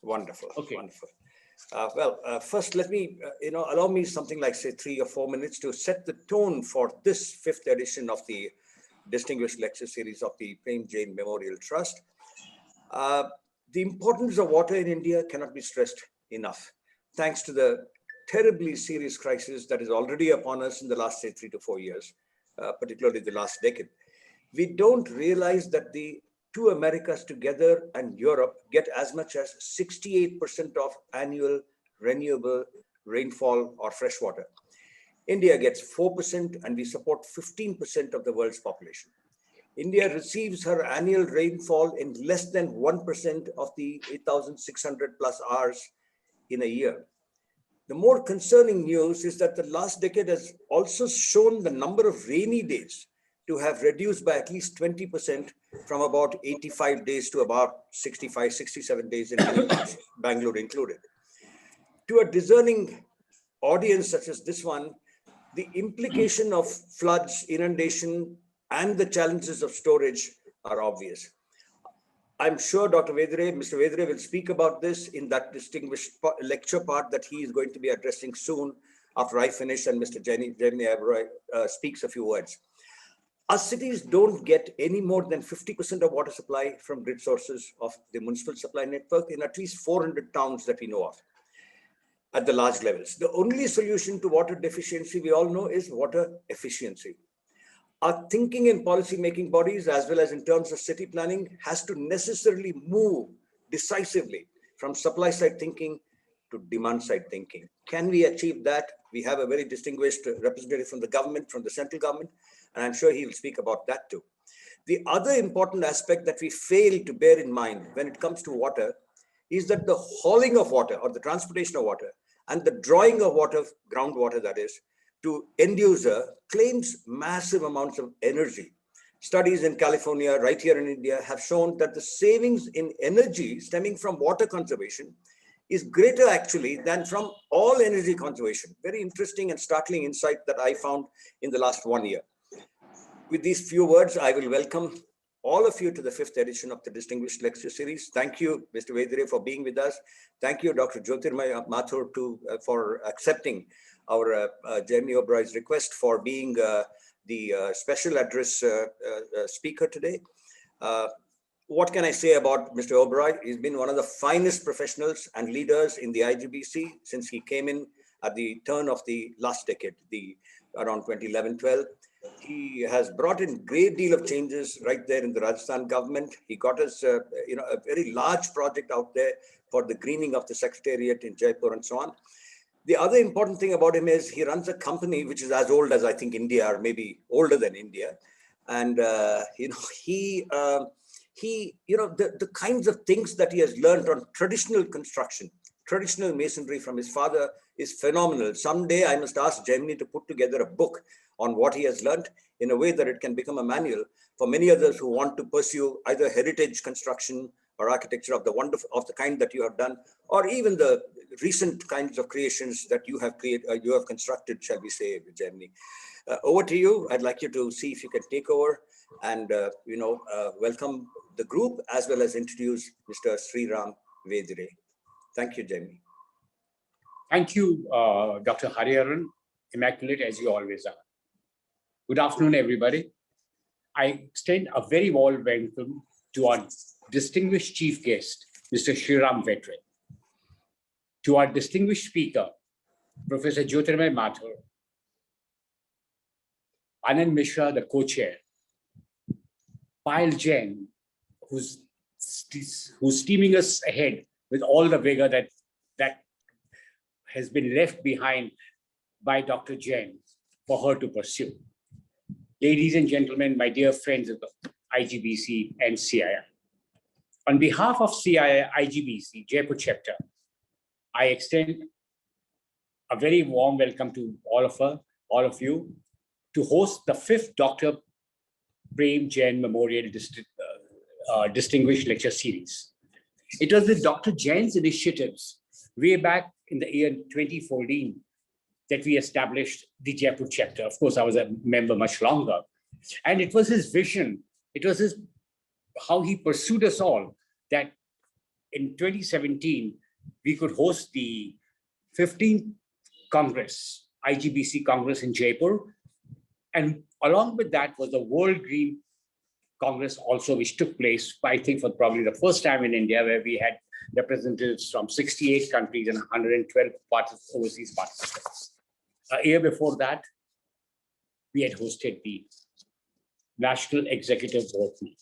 Wonderful. Okay. Wonderful. First, let me, allow me something like, say, 3 or 4 minutes to set the tone for this 5th edition of the Distinguished Lecture Series of the Prem Jain Memorial Trust. The importance of water in India cannot be stressed enough, thanks to the terribly serious crisis that is already upon us in the last, say, 3 to 4 years, particularly the last decade. We don't realize that the two Americas together and Europe get as much as 68% of annual renewable rainfall or fresh water. India gets 4% and we support 15% of the world's population. India receives her annual rainfall in less than 1% of the 8,600 plus hours in a year. The more concerning news is that the last decade has also shown the number of rainy days to have reduced by at least 20% from about 85 days to about 65, 67 days in many parts, Bangalore included. To a discerning audience such as this one, the implication of floods, inundation, and the challenges of storage are obvious. I'm sure Dr. Vedire, Mr. Vedire will speak about this in that distinguished lecture part that he is going to be addressing soon after I finish and Mr. Jaimni Uberoi speaks a few words. Our cities don't get any more than 50% of water supply from grid sources of the municipal supply network in at least 400 towns that we know of at the large levels. The only solution to water deficiency we all know is water efficiency. Our thinking in policy-making bodies, as well as in terms of city planning, has to necessarily move decisively from supply-side thinking to demand-side thinking. Can we achieve that? We have a very distinguished representative from the government, from the central government, and I'm sure he will speak about that too. The other important aspect that we fail to bear in mind when it comes to water is that the hauling of water or the transportation of water and the drawing of water, groundwater that is, to end user claims massive amounts of energy. Studies in California, right here in India, have shown that the savings in energy stemming from water conservation is greater actually than from all energy conservation. Very interesting and startling insight that I found in the last 1 year. With these few words, I will welcome all of you to the 5th edition of the Distinguished Lecture Series. Thank you, Mr. Vedire, for being with us. Thank you, Dr. Jyotirmay Mathur, for accepting our Jaimni Uberoi's request for being the special address speaker today. What can I say about Mr. Uberoi? He's been one of the finest professionals and leaders in the IGBC since he came in at the turn of the last decade, around 2011-12. He has brought in a great deal of changes right there in the Rajasthan government. He got us, a very large project out there for the greening of the secretariat in Jaipur and so on. The other important thing about him is he runs a company which is as old as I think India, or maybe older than India. And, the kinds of things that he has learned on traditional construction, traditional masonry from his father is phenomenal. Someday I must ask Jaimni to put together a book on what he has learned in a way that it can become a manual for many others who want to pursue either heritage construction or architecture of the kind that you have done, or even the recent kinds of creations that you have constructed, shall we say, Jaimni. Over to you. I'd like you to see if you can take over and welcome the group as well as introduce Mr. Shriram Vedire. Thank you, Jaimni. Thank you, Dr. Hariharan, immaculate as you always are. Good afternoon, everybody. I extend a very warm welcome to our distinguished chief guest, Mr. Shriram Vedire, to our distinguished speaker, Professor Jyotirmay Mathur, Anand Mishra, the co-chair, Jain, who's steaming us ahead with all the vigor that has been left behind by Dr. Jain for her to pursue. Ladies and gentlemen, my dear friends of the IGBC and CII. On behalf of CII IGBC Jaipur chapter, I extend a very warm welcome to all of you, to host the 5th Dr. Prem Jain Memorial Distinguished Lecture Series. It was with Dr. Jain's initiatives way back in the year 2014 that we established the Jaipur chapter. Of course, I was a member much longer. And it was his vision, it was how he pursued us all, that in 2017, we could host the 15th Congress, IGBC Congress in Jaipur. And along with that was the World Green Congress also, which took place, I think, for probably the first time in India, where we had representatives from 68 countries and 112 overseas participants. A year before that, we had hosted the National Executive Board meet.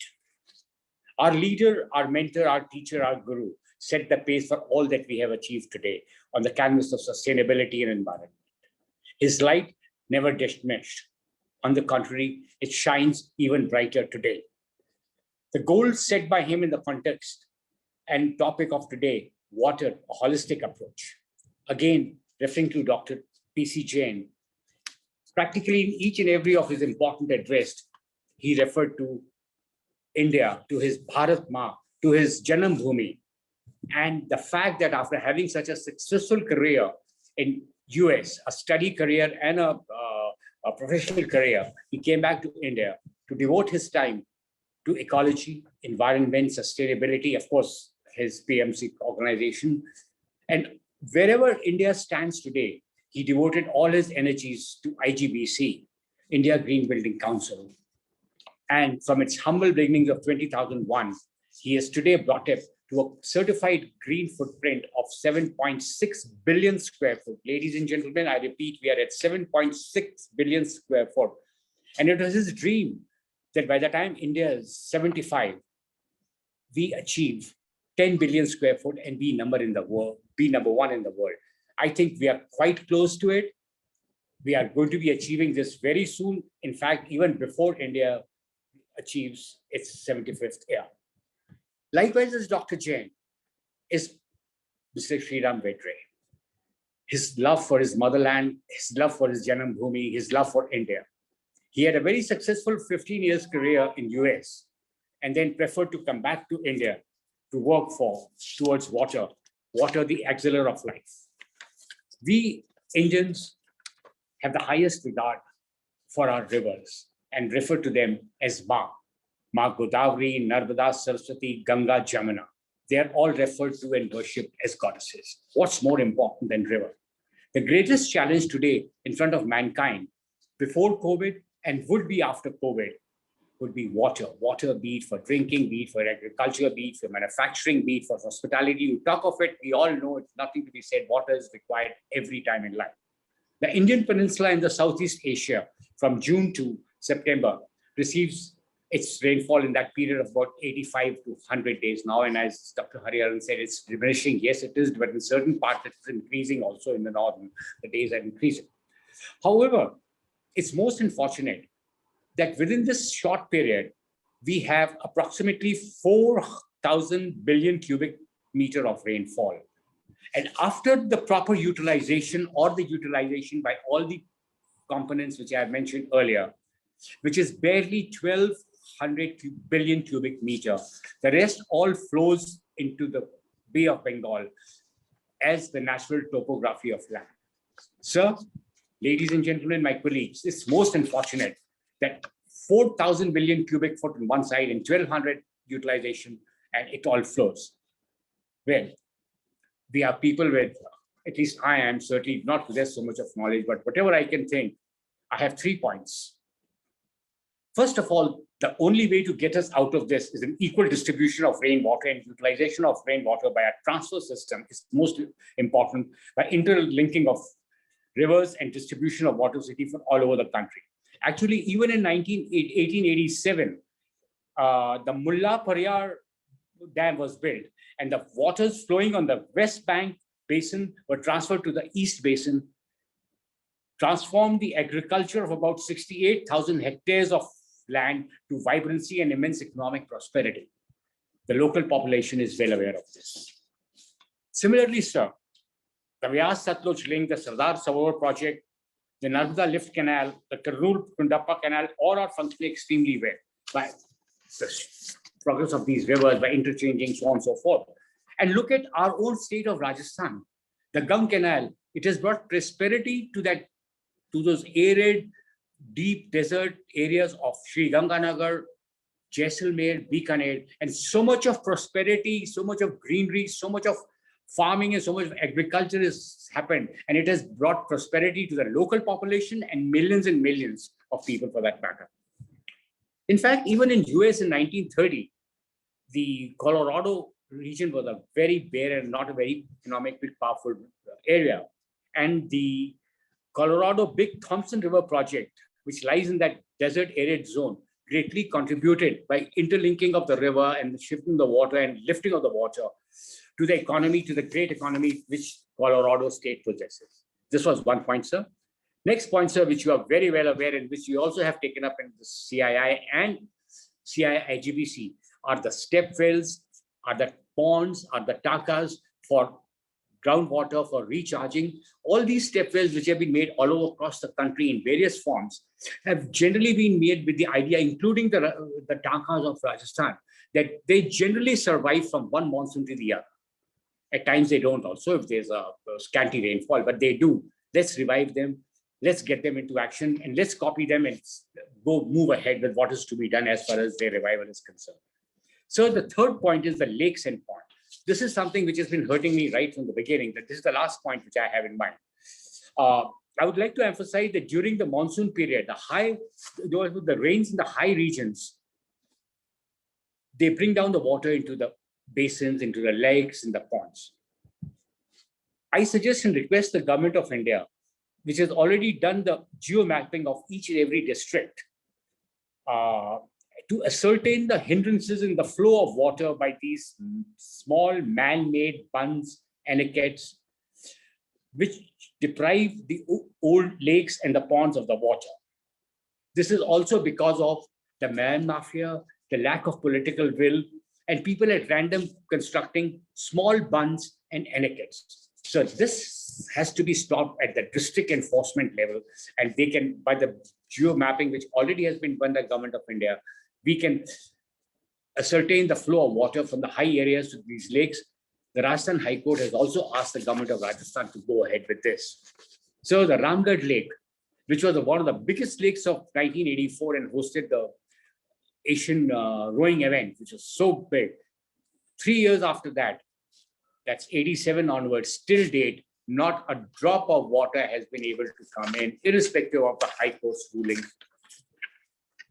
Our leader, our mentor, our teacher, our guru set the pace for all that we have achieved today on the canvas of sustainability and environment. His light never diminished. On the contrary, it shines even brighter today. The goal set by him in the context and topic of today, water, a holistic approach. Again, referring to Dr. P.C. Jain, practically in each and every of his important address, he referred to India, to his Bharat Ma, to his Janam Bhumi, and the fact that after having such a successful career in US, a study career and a professional career, he came back to India to devote his time to ecology, environment, sustainability, of course, his PMC organization. And wherever India stands today, he devoted all his energies to IGBC, India Green Building Council. And from its humble beginnings of 2001, he has today brought it to a certified green footprint of 7.6 billion square foot. Ladies and gentlemen, I repeat, we are at 7.6 billion square foot. And it was his dream that by the time India is 75, we achieve 10 billion square foot and be number one in the world. I think we are quite close to it. We are going to be achieving this very soon. In fact, even before India achieves its 75th year. Likewise, as Dr. Jain is Mr. Shriram Vedire. His love for his motherland, his love for his Janam Bhumi, his love for India. He had a very successful 15 years career in US and then preferred to come back to India to work towards water, the auxiliary of life. We Indians have the highest regard for our rivers and refer to them as Ma Godavari, Narmada, Saraswati, Ganga, Jamuna. They are all referred to and worshipped as goddesses. What's more important than river? The greatest challenge today in front of mankind before COVID and would be after COVID would be water. Water, be it for drinking, be it for agriculture, be it for manufacturing, be it for hospitality. You talk of it, we all know it's nothing to be said. Water is required every time in life. The Indian Peninsula in the Southeast Asia from June to September receives its rainfall in that period of about 85 to 100 days now. And as Dr. Hariharan said, it's diminishing. Yes, it is, but in certain parts, it's increasing also in the northern. The days are increasing. However, it's most unfortunate that within this short period, we have approximately 4,000 billion cubic meter of rainfall. And after the proper utilization or the utilization by all the components which I have mentioned earlier, which is barely 1,200 billion cubic meter, the rest all flows into the Bay of Bengal as the natural topography of land. Sir, ladies and gentlemen, my colleagues, it's most unfortunate that 4,000 billion cubic foot on one side and 1,200 utilization, and it all flows. Well, we are people with, at least I am certainly not possess so much of knowledge, but whatever I can think, I have 3 points. First of all, the only way to get us out of this is an equal distribution of rainwater, and utilization of rainwater by a transfer system is most important, by interlinking of rivers and distribution of water city from all over the country. Actually, even in 1887, the Mulla Pariyar Dam was built, and the waters flowing on the West Bank basin were transferred to the East Basin, transformed the agriculture of about 68,000 hectares of land to vibrancy and immense economic prosperity. The local population is well aware of this. Similarly, sir, the Vyas Satluj link, the Sardar Sarovar project, the Narmada Lift Canal, the Karnool Kundappa Canal, all are functioning extremely well by the progress of these rivers, by interchanging, so on and so forth. And look at our own state of Rajasthan. The Gam Canal, it has brought prosperity to those arid, deep desert areas of Sri Ganganagar, Jaisalmer, Bikaner, and so much of prosperity, so much of greenery, so much of farming and so much of agriculture has happened. And it has brought prosperity to the local population and millions of people for that matter. In fact, even in US in 1930, the Colorado region was a very barren, not a very economically powerful area. And the Colorado Big Thompson River project, which lies in that desert arid zone, greatly contributed by interlinking of the river and shifting the water and lifting of the water to the economy, to the great economy which Colorado state possesses. This was one point, sir. Next point, sir, which you are very well aware and which you also have taken up in the CII and CII IGBC, are the step wells, are the ponds, are the takas for groundwater, for recharging. All these step wells, which have been made all over across the country in various forms, have generally been made with the idea, including the takas of Rajasthan, that they generally survive from one monsoon to the other. At times they don't also, if there's a scanty rainfall, but they do. Let's revive them. Let's get them into action and let's copy them and go move ahead with what is to be done as far as their revival is concerned. So the third point is the lakes and ponds. This is something which has been hurting me right from the beginning, that this is the last point which I have in mind. I would like to emphasize that during the monsoon period, the rains in the high regions, they bring down the water into the basins, into the lakes, and the ponds. I suggest and request the government of India, which has already done the geo-mapping of each and every district, to ascertain the hindrances in the flow of water by these small man-made bunds, anickets, which deprive the old lakes and the ponds of the water. This is also because of the man mafia, the lack of political will, and people at random constructing small bunds and anickets. So this has to be stopped at the district enforcement level, and they can, by the geo-mapping, which already has been done by the government of India, we can ascertain the flow of water from the high areas to these lakes. The Rajasthan High Court has also asked the government of Rajasthan to go ahead with this. So the Ramgurt Lake, which was one of the biggest lakes of 1984 and hosted the Asian rowing event, which was so big. 3 years after that, that's 87 onwards, still date, not a drop of water has been able to come in, irrespective of the High Court's ruling,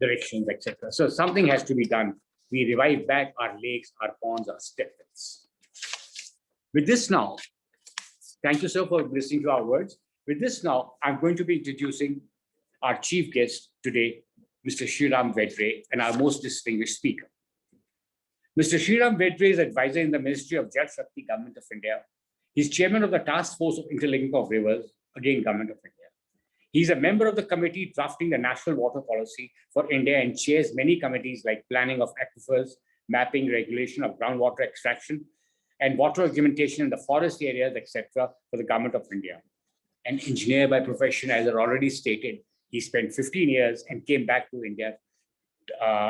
directions, etc. So something has to be done. We revive back our lakes, our ponds, our step wells. With this now, thank you, sir, for listening to our words. With this now, I'm going to be introducing our chief guest today, Mr. Shriram Vedire, and our most distinguished speaker. Mr. Shriram Vedire is advisor in the Ministry of Jal Shakti, Government of India. He's chairman of the Task Force of Interlinking of Rivers, again, Government of India. He's a member of the committee drafting the National Water Policy for India and chairs many committees like planning of aquifers, mapping, regulation of groundwater extraction, and water augmentation in the forest areas, etc., for the Government of India. An engineer by profession, as I already stated, he spent 15 years and came back to India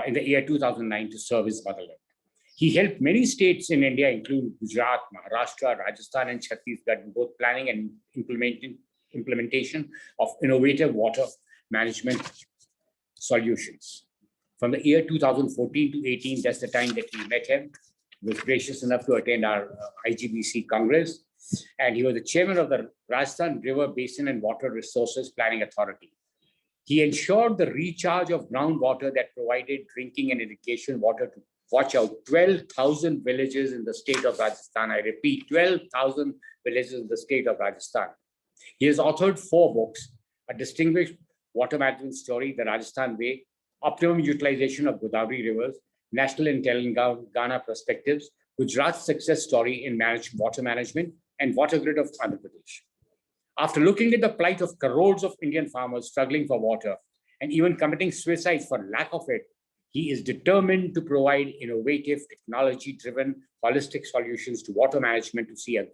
in the year 2009 to serve his motherland. He helped many states in India, including Gujarat, Maharashtra, Rajasthan, and Chhattisgarh, in both planning and implementation of innovative water management solutions. From the year 2014 to 18, that's the time that we met him. He was gracious enough to attend our IGBC Congress, and he was the chairman of the Rajasthan River Basin and Water Resources Planning Authority. He ensured the recharge of groundwater that provided drinking and irrigation water to watch out 12,000 villages in the state of Rajasthan. I repeat, 12,000 villages in the state of Rajasthan. He has authored 4 books: A Distinguished Water Management Story, The Rajasthan Way, Optimum Utilization of Godavari Rivers, National and Telangana Perspectives, Gujarat's Success Story in Water Management, and Water Grid of Andhra Pradesh. After looking at the plight of crores of Indian farmers struggling for water and even committing suicide for lack of it, he is determined to provide innovative, technology-driven, holistic solutions to water management to see a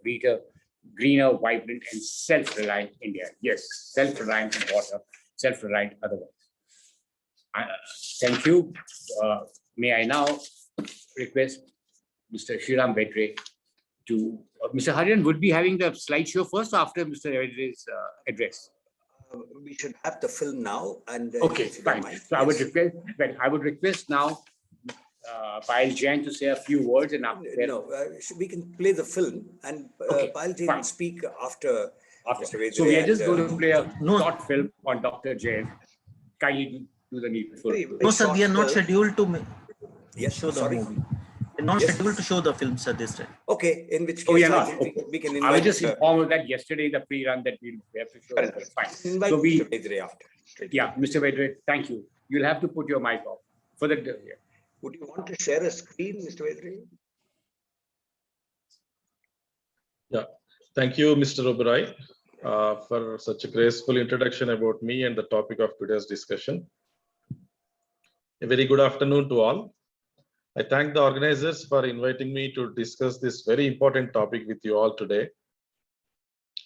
greener, vibrant, and self-reliant India. Yes, self-reliant in water, self-reliant otherwise. Thank you. May I now request Mr. Shriram Vedire to, Mr. Hariharan would be having the slideshow first or after Mr. Vedire's address? We should have the film now. And okay, fine. So yes. I would request now Payal Jain to say a few words and after that, No, we can play the film and Okay, Payal Jain fine. will speak after Mr. Vedire. So we are just and, going to play a No. short film on Dr. Jain. Kindly do the needful. very, very No, sir, we are short not film. scheduled to Yes, show the sorry. movie. We're not Yes. scheduled to show the film, sir, this time. Okay, in which Oh, case we are I not. think we can I invite. was just informed that yesterday in the pre-run that we have to show the film. Fine. invite So we, Mr. Vedire after. yeah, Mr. Vedire, thank you. You'll have to put your mic off for the. Would you want to share a screen, Mr. Vedire? Yeah, thank you, Mr. Uberoi, for such a graceful introduction about me and the topic of today's discussion. A very good afternoon to all. I thank the organizers for inviting me to discuss this very important topic with you all today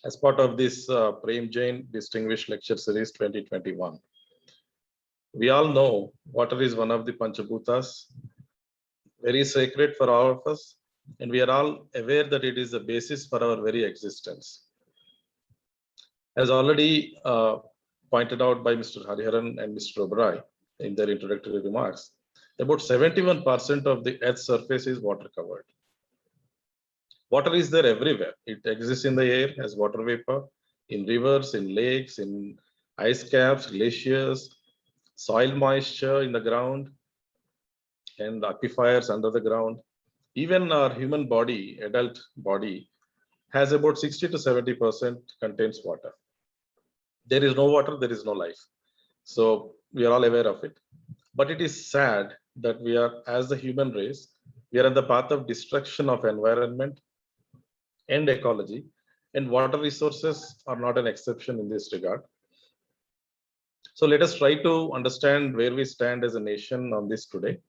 as part of this Prem Jain Distinguished Lecture Series 2021. We all know water is one of the Panchabhutas, very sacred for all of us, and we are all aware that it is the basis for our very existence. As already pointed out by Mr. Hariharan and Mr. Uberoi in their introductory remarks, about 71% of the Earth's surface is water covered. Water is there everywhere. It exists in the air as water vapor, in rivers, in lakes, in ice caps, glaciers, soil moisture in the ground, and aquifers under the ground. Even our human body, adult body, has about 60 to 70% contains water. There is no water, there is no life. So we are all aware of it. But it is sad that we are, as the human race, we are on the path of destruction of environment and ecology, and water resources are not an exception in this regard. So let us try to understand where we stand as a nation on this today,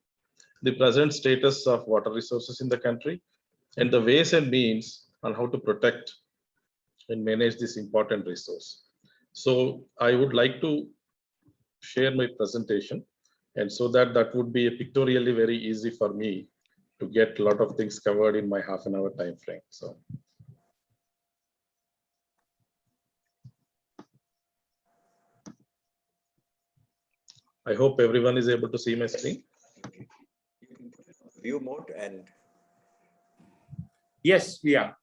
the present status of water resources in the country, and the ways and means on how to protect and manage this important resource. So I would like to share my presentation, and so that would be a pictorially very easy for me to get a lot of things covered in my half an hour time frame. So I hope everyone is able to see my screen. View mode and Yes, we are.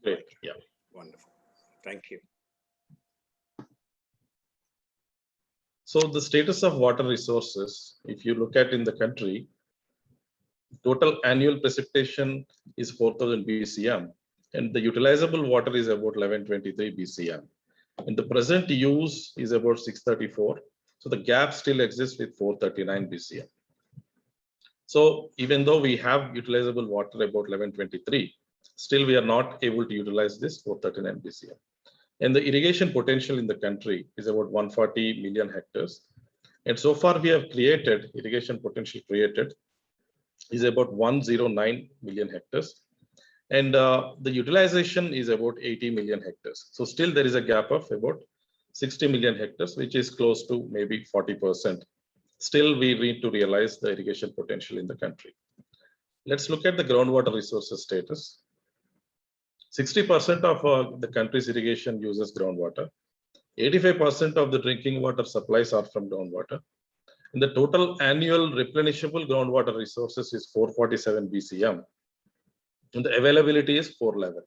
Great. Yeah. wonderful. Thank you. So the status of water resources, if you look at in the country, total annual precipitation is 4,000 BCM, and the utilizable water is about 1123 BCM. And the present use is about 634. So the gap still exists with 439 BCM. So even though we have utilizable water about 1123, still we are not able to utilize this 439 BCM. And the irrigation potential in the country is about 140 million hectares. And so far we have created, irrigation potential created is about 109 million hectares. And the utilization is about 80 million hectares. So still there is a gap of about 60 million hectares, which is close to maybe 40%. Still we need to realize the irrigation potential in the country. Let's look at the groundwater resources status. 60% of the country's irrigation uses groundwater. 85% of the drinking water supplies are from groundwater. And the total annual replenishable groundwater resources is 447 BCM. And the availability is 411.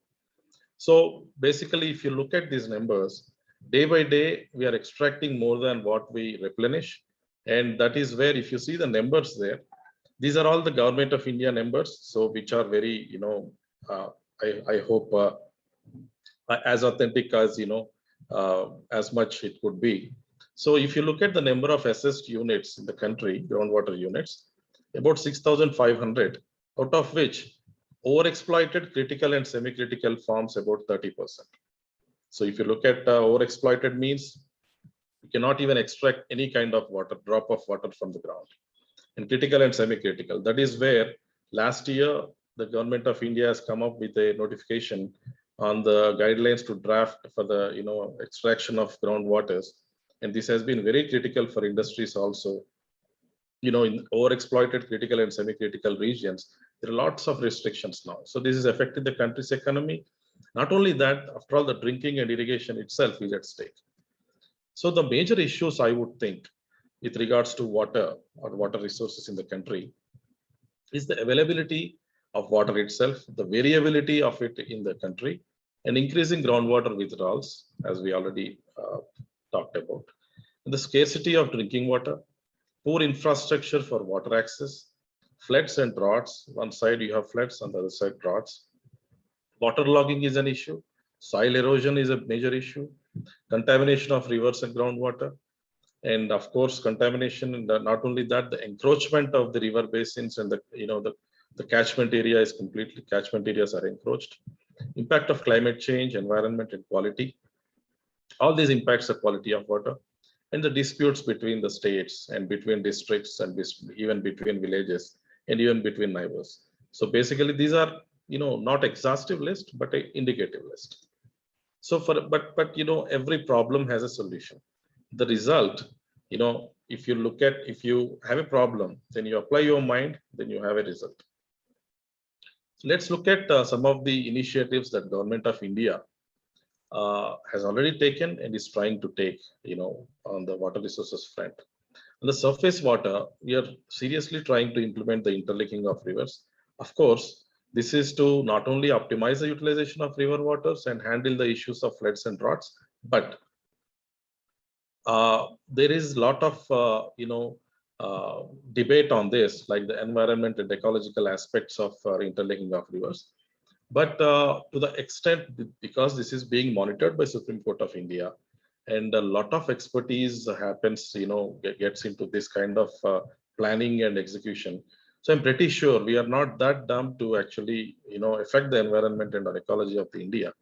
So basically, if you look at these numbers, day by day, we are extracting more than what we replenish. And that is where, if you see the numbers there, these are all the Government of India numbers. So which are very, I hope as authentic as, as much it could be. So if you look at the number of assessed units in the country, groundwater units, about 6,500, out of which overexploited critical and semi-critical forms about 30%. So if you look at overexploited means, you cannot even extract any kind of water, drop of water from the ground. And critical and semi-critical, that is where last year, the Government of India has come up with a notification on the guidelines to draft for the extraction of groundwaters. And this has been very critical for industries also. In overexploited critical and semi-critical regions, there are lots of restrictions now. So this is affecting the country's economy. Not only that, after all, the drinking and irrigation itself is at stake. So the major issues I would think with regards to water or water resources in the country, is the availability of water itself, the variability of it in the country, and increasing groundwater withdrawals, as we already talked about. And the scarcity of drinking water, poor infrastructure for water access, floods and droughts. One side you have floods, on the other side droughts. Waterlogging is an issue. Soil erosion is a major issue. Contamination of rivers and groundwater. And of course, contamination, and not only that, the encroachment of the river basins and the catchment area is completely, catchment areas are encroached. Impact of climate change, environment and quality. All these impacts the quality of water, and the disputes between the states and between districts and even between villages and even between neighbors. So basically these are, not exhaustive list, but an indicative list. So but every problem has a solution. The result, if you have a problem, then you apply your mind, then you have a result. So let's look at some of the initiatives that Government of India has already taken and is trying to take, on the water resources front. On the surface water, we are seriously trying to implement the interlinking of rivers. Of course, this is to not only optimize the utilization of river waters and handle the issues of floods and droughts, but there is a lot of debate on this, like the environment and ecological aspects of interlinking of rivers. But to the extent, because this is being monitored by Supreme Court of India, and a lot of expertise happens, gets into this kind of planning and execution. So I'm pretty sure we are not that dumb to actually, affect the environment and the ecology of the India.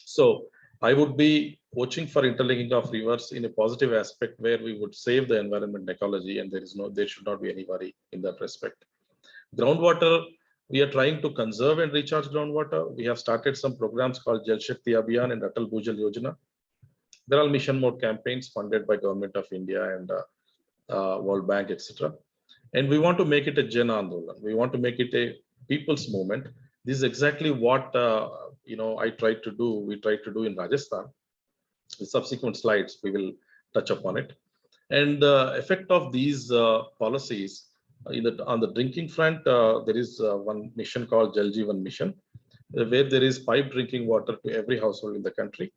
So I would be watching for interlinking of rivers in a positive aspect where we would save the environment and ecology, and there should not be any worry in that respect. Groundwater, we are trying to conserve and recharge groundwater. We have started some programs called Jal Shakti Abhiyan and Atal Bhujal Yojana. They're all mission mode campaigns funded by Government of India and World Bank, etc. And we want to make it a Jan Andolan. We want to make it a people's movement. This is exactly what I tried to do. We tried to do in Rajasthan. The subsequent slides we will touch upon it. And the effect of these policies on the drinking front, there is one mission called Jal Jeevan Mission, where there is piped drinking water to every household in the country.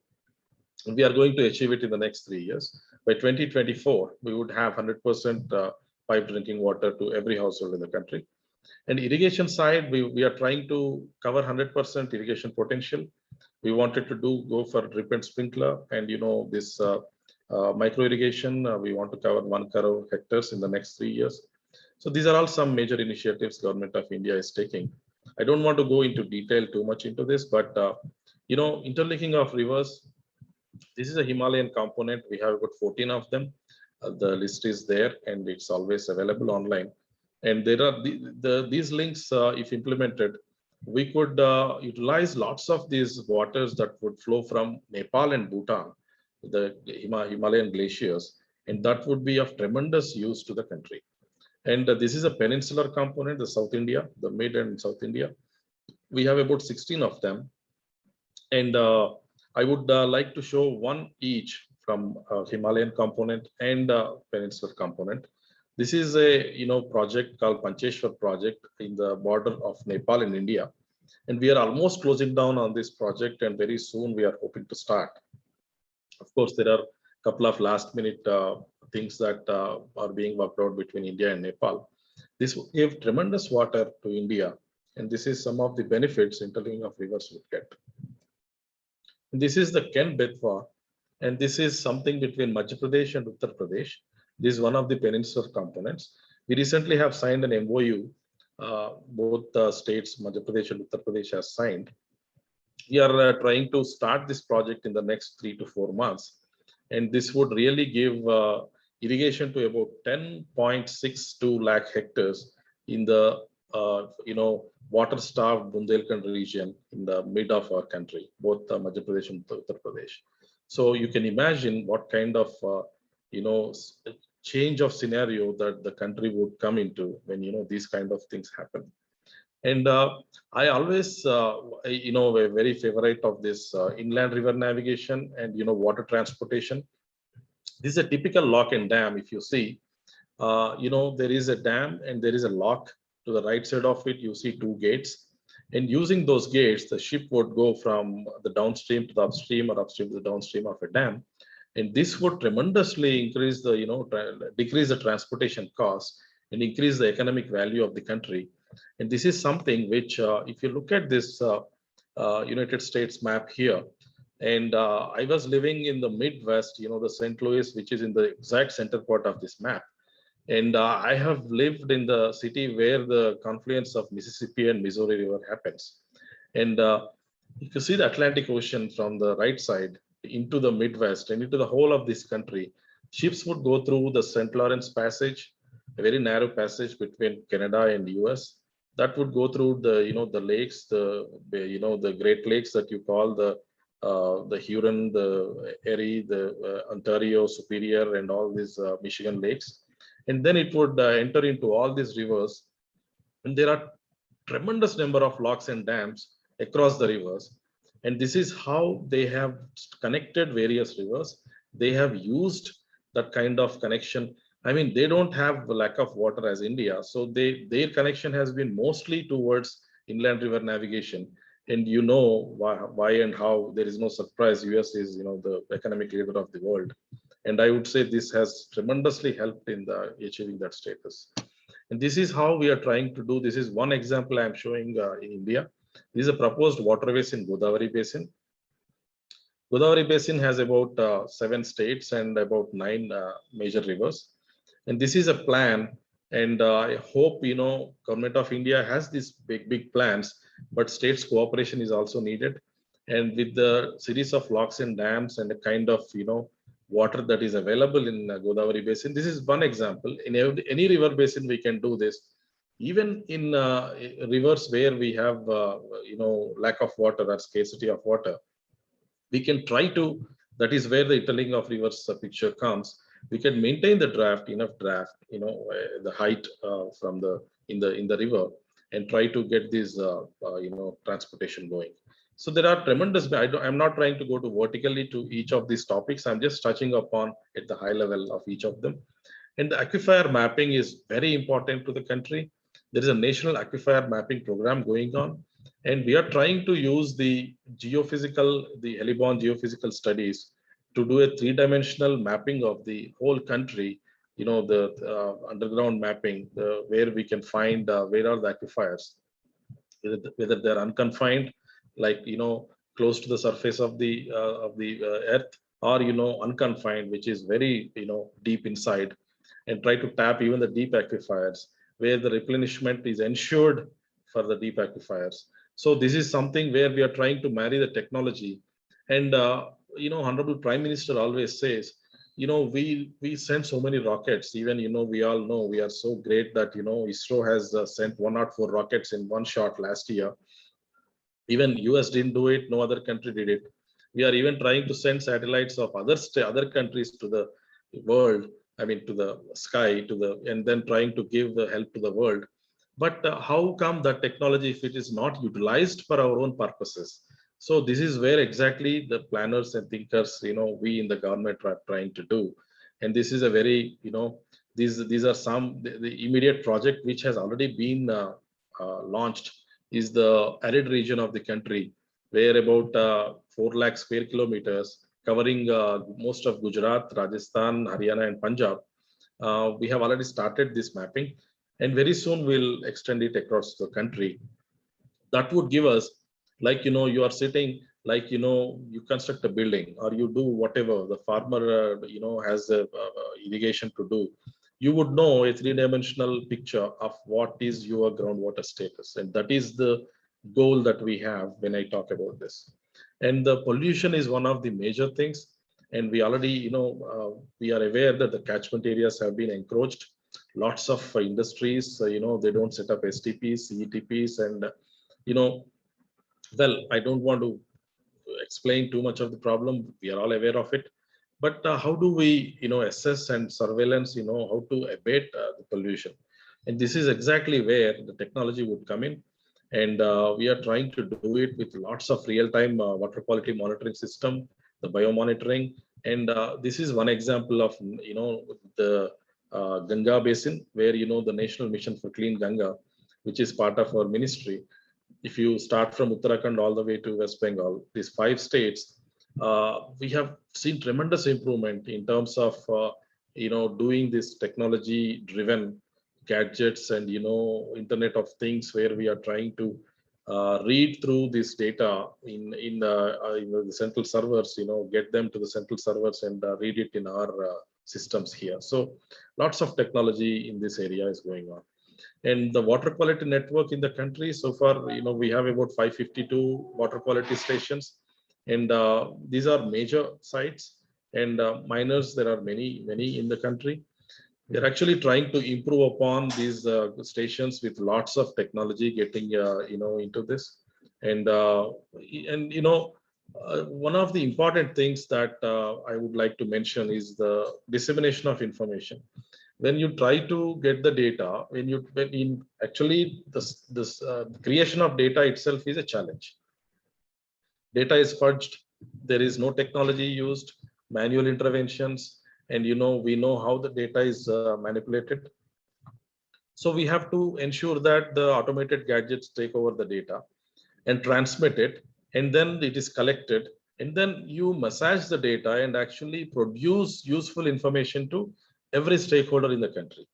And we are going to achieve it in the next 3 years. By 2024, we would have 100% piped drinking water to every household in the country. And irrigation side, we are trying to cover 100% irrigation potential. We wanted to go for drip and sprinkler, and this micro irrigation, we want to cover 1 crore hectares in the next 3 years. So these are all some major initiatives Government of India is taking. I don't want to go into detail too much into this, but interlinking of rivers, this is a Himalayan component. We have about 14 of them. The list is there and it's always available online. And there are these links, if implemented, we could utilize lots of these waters that would flow from Nepal and Bhutan, the Himalayan glaciers, and that would be of tremendous use to the country. And this is a peninsular component, the South India, the mid and South India. We have about 16 of them. And I would like to show one each from Himalayan component and peninsular component. This is a project called Pancheshwar project in the border of Nepal and India. And we are almost closing down on this project, and very soon we are hoping to start. Of course, there are a couple of last minute things that are being worked out between India and Nepal. This will give tremendous water to India, and this is some of the benefits interlinking of rivers would get. And this is the Ken Betwa, and this is something between Madhya Pradesh and Uttar Pradesh. This is one of the peninsular components. We recently have signed an MOU. Both the states, Madhya Pradesh and Uttar Pradesh, has signed. We are trying to start this project in the next 3 to 4 months, and this would really give irrigation to about 10.62 lakh hectares in the water-starved Bundelkhand region in the mid of our country, both Madhya Pradesh and Uttar Pradesh. So you can imagine what kind of change of scenario that the country would come into when these kind of things happen. And I always a very favorite of this inland river navigation and water transportation. This is a typical lock and dam. If you see, there is a dam and there is a lock, to the right side of it, you see two gates. And using those gates, the ship would go from the downstream to the upstream or upstream to the downstream of a dam. And this would tremendously increase the, decrease the transportation costs and increase the economic value of the country. And this is something which, if you look at this United States map here, and I was living in the Midwest, the St. Louis, which is in the exact center part of this map. And I have lived in the city where the confluence of Mississippi and Missouri River happens. And if you see the Atlantic Ocean from the right side into the Midwest and into the whole of this country, ships would go through the St. Lawrence Passage, a very narrow passage between Canada and US. That would go through the, the lakes, the Great Lakes that you call the Huron, the Erie, the Ontario, Superior, and all these Michigan lakes. And then it would enter into all these rivers. And there are tremendous number of locks and dams across the rivers. And this is how they have connected various rivers. They have used that kind of connection. I mean, they don't have the lack of water as India. So their connection has been mostly towards inland river navigation. And you know why and how. There is no surprise. US is, the economic leader of the world. And I would say this has tremendously helped in achieving that status. And this is how we are trying to do. This is one example I'm showing in India. This is a proposed waterways in Godavari Basin. Godavari Basin has about 7 states and about 9 major rivers. And this is a plan. And I hope, Government of India has these big plans, but states cooperation is also needed. And with the series of locks and dams and the kind of, water that is available in Godavari Basin. This is one example. In any river basin, we can do this. Even in rivers where we have, lack of water or scarcity of water, we can try to, that is where the interlinking of rivers picture comes. We can maintain the enough draft, the height from in the river, and try to get this, transportation going. So there are tremendous, I'm not trying to go to vertically to each of these topics. I'm just touching upon at the high level of each of them. And the aquifer mapping is very important to the country. There is a national aquifer mapping program going on. And we are trying to use the heliborne geophysical studies to do a 3-dimensional mapping of the whole country, the underground mapping, where we can find where are the aquifers, whether they're unconfined, like close to the surface of the earth, or unconfined, which is very deep inside, and try to tap even the deep aquifers where the replenishment is ensured for the deep aquifers. So this is something where we are trying to marry the technology. And Honorable Prime Minister always says, we send so many rockets. Even we all know we are so great that ISRO has sent 104 rockets in one shot last year. Even US didn't do it, no other country did it. We are even trying to send satellites of other countries to the world, I mean to the sky, and then trying to give the help to the world. But how come that technology, if it is not utilized for our own purposes? So this is where exactly the planners and thinkers, we in the government are trying to do. And this is a very, these are some, the immediate project which has already been launched is the arid region of the country, where about 4 lakh square kilometers covering most of Gujarat, Rajasthan, Haryana, and Punjab. We have already started this mapping, and very soon we'll extend it across the country. That would give us, like, you are sitting, like, you construct a building or you do whatever, the farmer, has a irrigation to do. You would know a 3-dimensional picture of what is your groundwater status. And that is the goal that we have when I talk about this. And the pollution is one of the major things. And we already, we are aware that the catchment areas have been encroached. Lots of industries, they don't set up STPs, CETPs, and, well, I don't want to explain too much of the problem. We are all aware of it. But how do we, assess and surveillance, how to abate the pollution? And this is exactly where the technology would come in. And we are trying to do it with lots of real-time water quality monitoring system, the biomonitoring. And this is one example of, the Ganga Basin, where, the National Mission for Clean Ganga, which is part of our ministry. If you start from Uttarakhand all the way to West Bengal, these 5 states, we have seen tremendous improvement in terms of doing this technology driven gadgets and Internet of Things, where we are trying to read through this data in the central servers, get them to the central servers and read it in our systems here. So lots of technology in this area is going on. And the water quality network in the country, so far, we have about 552 water quality stations, and these are major sites, and minors, there are many in the country. We are actually trying to improve upon these stations with lots of technology getting into this, and one of the important things that I would like to mention is the dissemination of information. When you try to get the data, actually this creation of data itself is a challenge. Data is fudged, there is no technology used, manual interventions, and we know how the data is manipulated. So we have to ensure that the automated gadgets take over the data and transmit it, and then it is collected, and then you massage the data and actually produce useful information to every stakeholder in the country.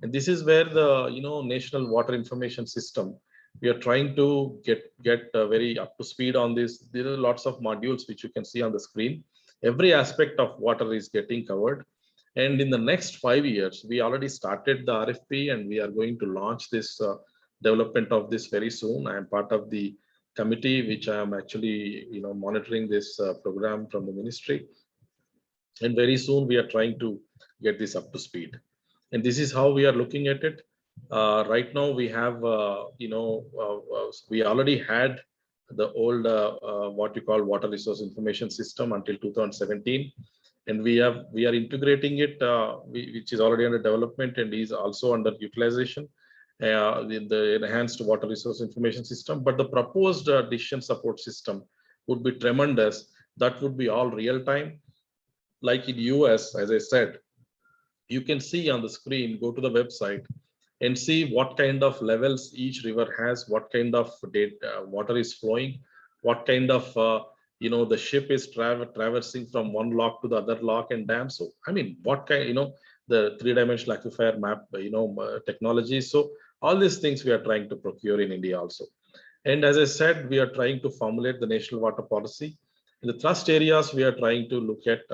And this is where the National Water Information System, we are trying to get very up to speed on this. There are lots of modules which you can see on the screen. Every aspect of water is getting covered. And in the next 5 years, we already started the RFP, and we are going to launch this development of this very soon. I am part of the committee which I am actually monitoring this program from the ministry. And very soon we are trying to get this up to speed. And this is how we are looking at it. Right now we have, we already had the old, what you call water resource information system until 2017. And we are integrating it, which is already under development and is also under utilization, the enhanced water resource information system. But the proposed decision support system would be tremendous. That would be all real time. Like in US, as I said, you can see on the screen, go to the website and see what kind of levels each river has, what kind of data, water is flowing, what kind of, the ship is traversing from one lock to the other lock and dam. So, I mean, what kind, the 3-dimensional aquifer map, technology. So all these things we are trying to procure in India also. And as I said, we are trying to formulate the national water policy. In the thrust areas, we are trying to look at,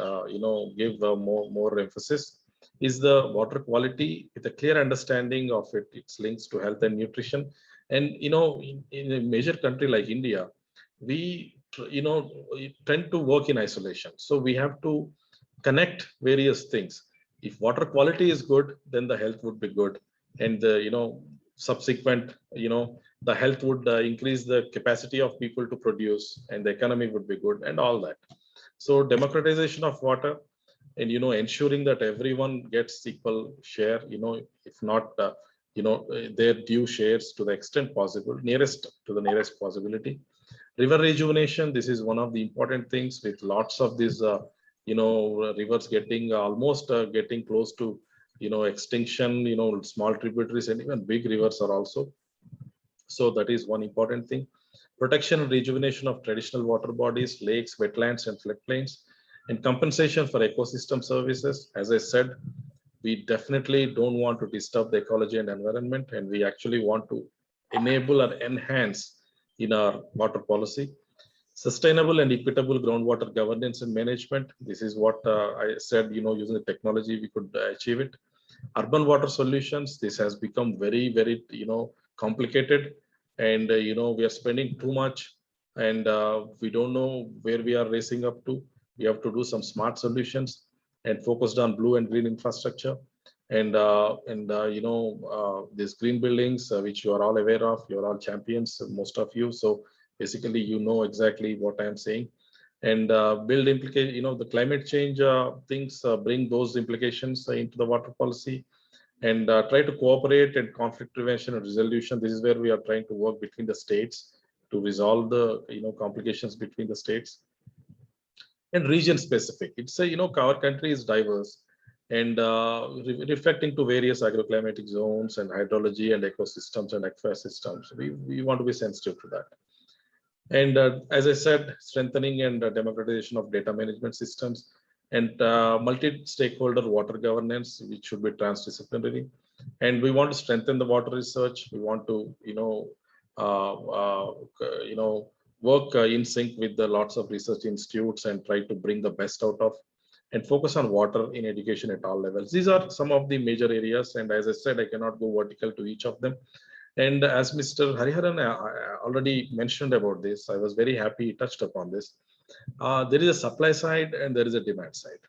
give more emphasis is the water quality with a clear understanding of its links to health and nutrition. And, in a major country like India, we, tend to work in isolation. So we have to connect various things. If water quality is good, then the health would be good. And the, subsequent, the health would increase the capacity of people to produce, and the economy would be good and all that. So democratization of water, and ensuring that everyone gets equal share, if not their due shares to the extent possible, nearest possibility. River rejuvenation, this is one of the important things, with lots of these rivers getting almost getting close to extinction, small tributaries and even big rivers are also. So that is one important thing. Protection and rejuvenation of traditional water bodies, lakes, wetlands and floodplains, and compensation for ecosystem services. As I said, we definitely don't want to disturb the ecology and environment, and we actually want to enable or enhance in our water policy. Sustainable and equitable groundwater governance and management. This is what I said, using the technology, we could achieve it. Urban water solutions. This has become very, very, complicated, and, we are spending too much, and we don't know where we are racing up to. We have to do some smart solutions and focused on blue and green infrastructure. And these green buildings, which you are all aware of, you're all champions, most of you. So basically, exactly what I am saying. And build implication, the climate change things, bring those implications into the water policy, and try to cooperate and conflict prevention and resolution. This is where we are trying to work between the states to resolve the complications between the states. And region specific. It's a, our country is diverse. and reflecting to various agroclimatic zones and hydrology and ecosystems and aquifer systems. We want to be sensitive to that. And as I said, strengthening and democratization of data management systems and multi-stakeholder water governance, which should be transdisciplinary. And we want to strengthen the water research. We want to, work in sync with the lots of research institutes and try to bring the best out of and focus on water in education at all levels. These are some of the major areas. And as I said, I cannot go vertical to each of them. And as Mr. Hariharan already mentioned about this, I was very happy he touched upon this. There is a supply side and there is a demand side.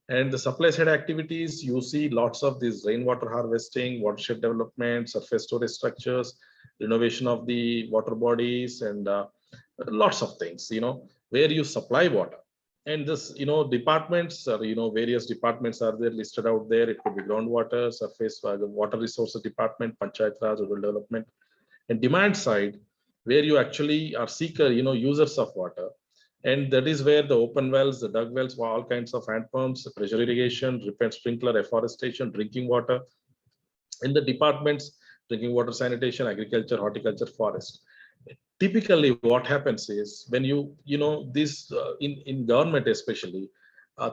And the supply side activities, you see lots of these rainwater harvesting, watershed development, surface storage structures, renovation of the water bodies, and lots of things, where you supply water. And this, departments, various departments are there listed out there. It could be groundwater, surface water resources department, panchayat raj, rural development. And demand side, where you actually are seeker, users of water. And that is where the open wells, the dug wells, all kinds of hand pumps, pressure irrigation, drip and sprinkler, afforestation, drinking water. In the departments, drinking water sanitation, agriculture, horticulture, forest. Typically what happens is when this in government especially,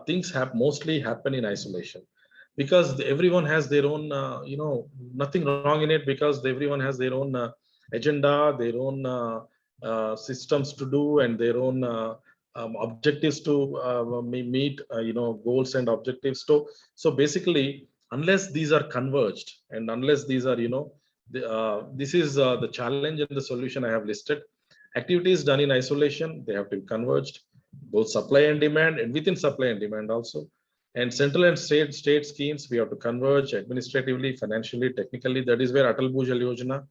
things have mostly happen in isolation, because everyone has their own nothing wrong in it, because everyone has their own agenda, their own systems to do, and their own objectives to meet goals and objectives. So basically, unless these are converged and unless these are this is the challenge and the solution I have listed. Activities done in isolation, they have to be converged, both supply and demand, and within supply and demand also. And central and state schemes, we have to converge administratively, financially, technically. That is where Atal Bhujal Yojana,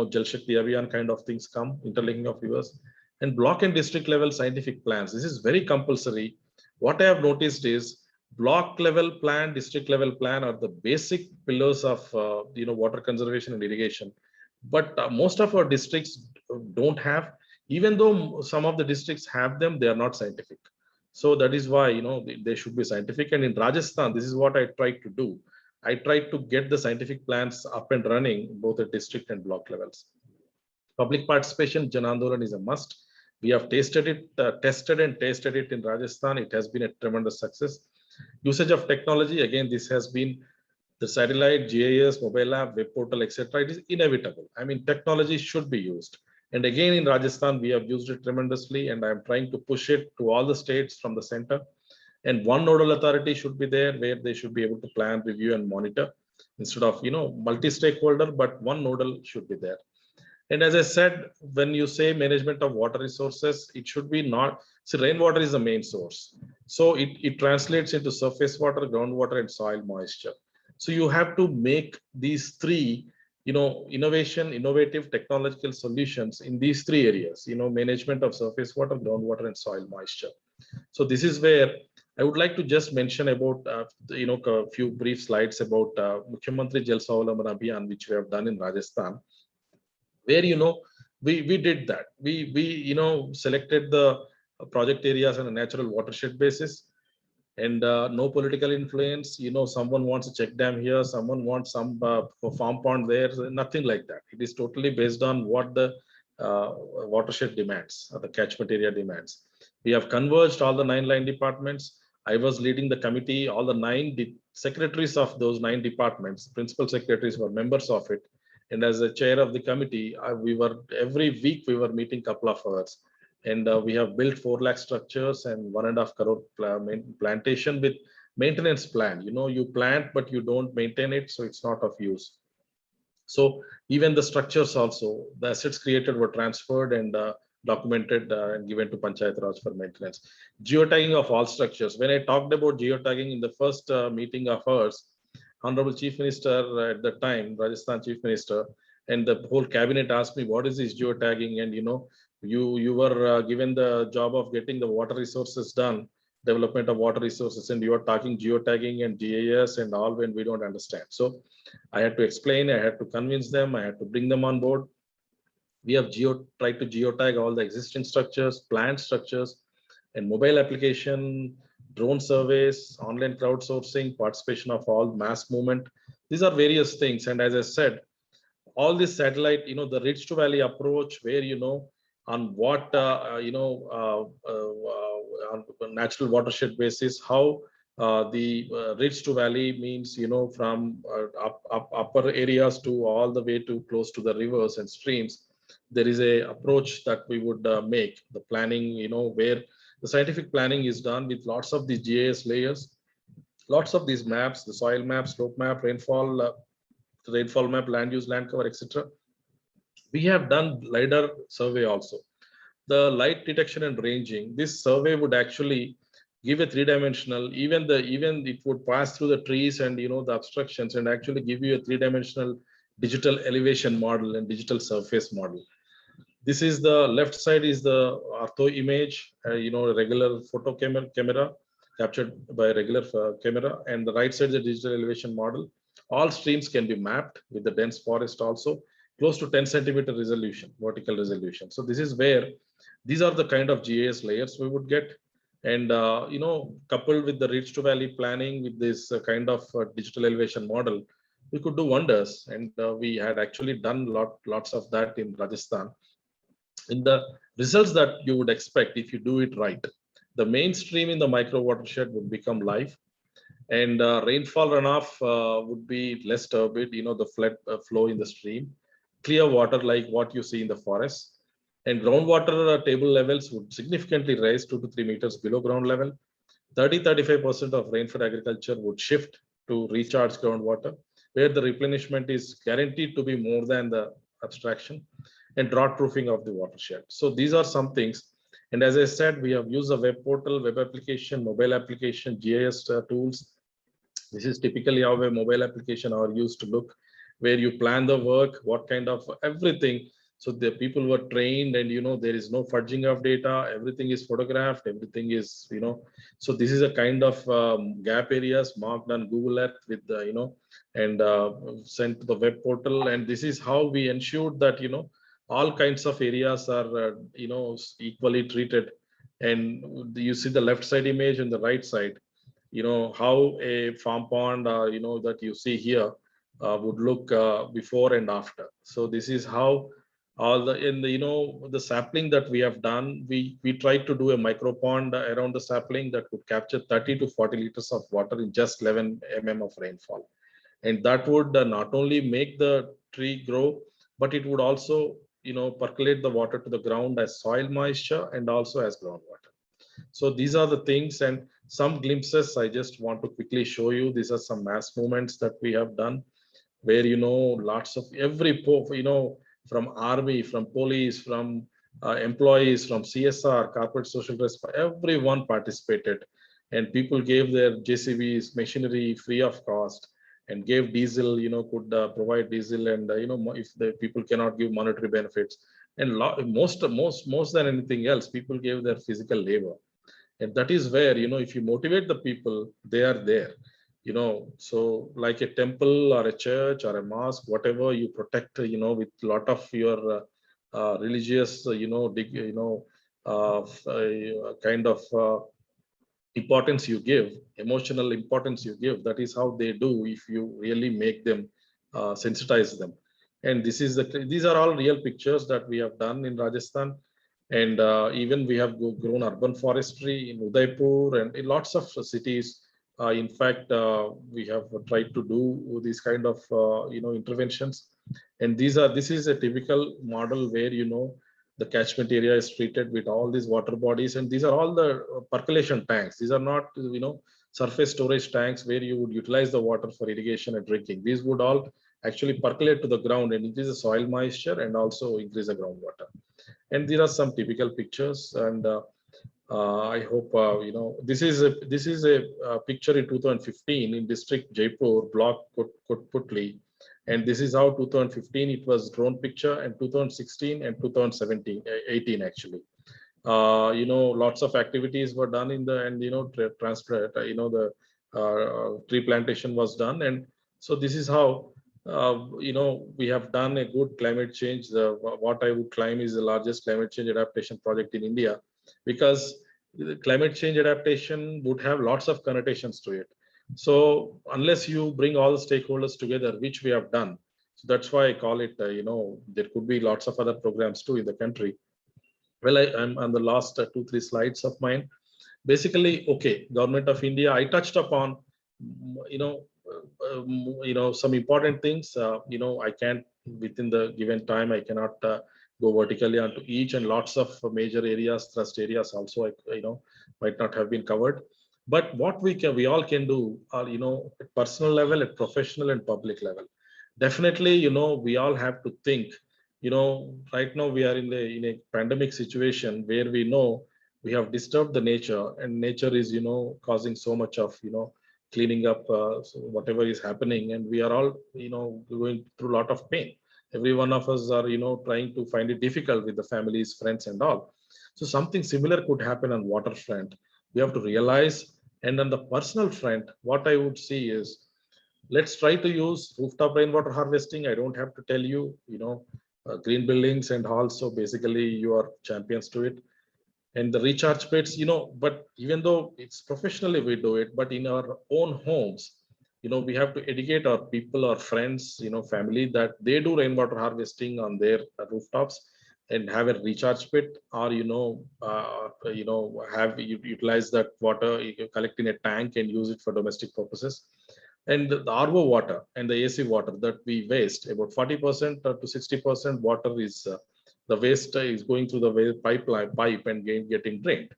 Jal Shakti Abhiyan kind of things come, interlinking of rivers. And block and district level scientific plans. This is very compulsory. What I have noticed is block level plan, district level plan are the basic pillars of water conservation and irrigation. But most of our districts don't have, even though some of the districts have them, they are not scientific. So that is why they should be scientific. And in Rajasthan, this is what I tried to do. I tried to get the scientific plans up and running both at district and block levels. Public participation, Jan Andolan is a must. We have tested it in Rajasthan. It has been a tremendous success. Usage of technology, again, this has been the satellite, GIS, mobile app, web portal, etc. It is inevitable. I mean, technology should be used. And again, in Rajasthan, we have used it tremendously, and I'm trying to push it to all the states from the center. And one nodal authority should be there where they should be able to plan, review, and monitor instead of multi-stakeholder, but one nodal should be there. And as I said, when you say management of water resources, it should be not, see, rainwater is the main source. So it translates into surface water, groundwater, and soil moisture. So you have to make these three, innovative technological solutions in these three areas, management of surface water, groundwater, and soil moisture. So this is where I would like to just mention about, a few brief slides about Mukhyamantri Jal Swavalamban Abhiyan, which we have done in Rajasthan, where, we did that. We selected the project areas on a natural watershed basis, and no political influence. Someone wants a check dam here, someone wants some farm pond there, nothing like that. It is totally based on what the watershed demands, or the catchment area demands. We have converged all the 9 line departments. I was leading the committee. All the 9 secretaries of those 9 departments, principal secretaries, were members of it. And as the chair of the committee, every week we were meeting couple of hours. And we have built 4 lakh structures and 1.5 crore plantation with maintenance plan. You plant, but you don't maintain it, so it's not of use. So even the structures also, the assets created were transferred and documented and given to Panchayat Raj for maintenance. Geotagging of all structures. When I talked about geotagging in the first meeting of ours, Honorable Chief Minister at the time, Rajasthan Chief Minister, and the whole cabinet asked me, what is this geotagging? And you were given the job of getting the water resources done, development of water resources, and you are talking geotagging and GIS and all when we don't understand. So I had to explain, I had to convince them, I had to bring them on board. We have tried to geotag all the existing structures, planned structures, and mobile application, drone surveys, online crowdsourcing, participation of all mass movement. These are various things. And as I said, all this satellite, the ridge to valley approach, where, on what, on natural watershed basis, how the ridge to valley means, from upper areas to all the way to close to the rivers and streams. There is a approach that we would make the planning, where the scientific planning is done with lots of these GIS layers, lots of these maps, the soil map, slope map, rainfall map, land use, land cover, etc. We have done LiDAR survey also. The light detection and ranging, this survey would actually give a three-dimensional, even it would pass through the trees and the obstructions and actually give you a three-dimensional digital elevation model and digital surface model. This is the left side is the ortho image, a regular photo camera captured by a regular camera, and the right side is the digital elevation model. All streams can be mapped with the dense forest also, close to 10 centimeter resolution, vertical resolution. So this is where these are the kind of GIS layers we would get. And, coupled with the ridge to valley planning with this kind of digital elevation model, we could do wonders. And we had actually done lots of that in Rajasthan. In the results that you would expect if you do it right, the mainstream in the micro watershed would become live, and rainfall runoff would be less turbid, the flood flow in the stream, clear water like what you see in the forest, and groundwater table levels would significantly rise 2 to 3 meters below ground level. 30-35% of rainfed agriculture would shift to recharge groundwater, where the replenishment is guaranteed to be more than the abstraction, and drought proofing of the watershed. So these are some things. And as I said, we have used a web portal, web application, mobile application, GIS tools. This is typically how a mobile application are used to look, where you plan the work, what kind of everything. So the people were trained, and there is no fudging of data. Everything is photographed. Everything is So this is a kind of gap areas marked on Google Earth with the and sent to the web portal. And this is how we ensured that all kinds of areas are equally treated. And you see the left side image and the right side, how a farm pond that you see here would look before and after. So this is how all the sapling that we have done, we tried to do a micro pond around the sapling that would capture 30 to 40 liters of water in just 11 mm of rainfall. And that would not only make the tree grow, but it would also percolate the water to the ground as soil moisture and also as groundwater. So these are the things, and some glimpses I just want to quickly show you. These are some mass movements that we have done, where lots of from army, from police, from employees, from CSR, corporate social responsibility, everyone participated, and people gave their JCBs, machinery free of cost, and gave diesel, could provide diesel, and if the people cannot give monetary benefits, and most than anything else, people gave their physical labor. And that is where if you motivate the people, they are there. So like a temple or a church or a mosque, whatever you protect, with a lot of your religious, kind of importance you give, emotional importance you give. That is how they do if you really make them sensitize them. And these are all real pictures that we have done in Rajasthan. And even we have grown urban forestry in Udaipur and in lots of cities. In fact, we have tried to do these kind of interventions. And this is a typical model where the catchment area is treated with all these water bodies, and these are all the percolation tanks. These are not surface storage tanks where you would utilize the water for irrigation and drinking. These would all actually percolate to the ground and increase the soil moisture and also increase the groundwater. And there are some typical pictures, and I hope this is a picture in 2015 in district Jaipur, block Kotputli, and this is how 2015 it was drone picture, and 2016 and 18 actually. Lots of activities were done in the, and transfer, the tree plantation was done, and so this is how we have done a good climate change. What I would claim is the largest climate change adaptation project in India, because the climate change adaptation would have lots of connotations to it. So unless you bring all the stakeholders together, which we have done, so that's why I call it, there could be lots of other programs too in the country. Well, I'm on the last 2-3 slides of mine. Basically, okay, Government of India, I touched upon, some important things. I can't, within the given time, I cannot go vertically onto each, and lots of major areas, thrust areas also, might not have been covered. But what we all can do are, at personal level, at professional and public level. Definitely, we all have to think, right now we are in a pandemic situation where we know we have disturbed the nature, and nature is, causing so much of, cleaning up so whatever is happening, and we are all, going through a lot of pain. Every one of us are, trying to find it difficult with the families, friends and all. So something similar could happen on waterfront. We have to realize, and on the personal front, what I would see is, let's try to use rooftop rainwater harvesting. I don't have to tell you, green buildings and also basically you are champions to it. And the recharge pits, but even though it's professionally we do it, but in our own homes, we have to educate our people, our friends, family, that they do rainwater harvesting on their rooftops and have a recharge pit, or have utilize that water, you collect in a tank and use it for domestic purposes. And the RO water and the AC water that we waste, about 40% to 60% water is the waste is going through the pipe and getting drained.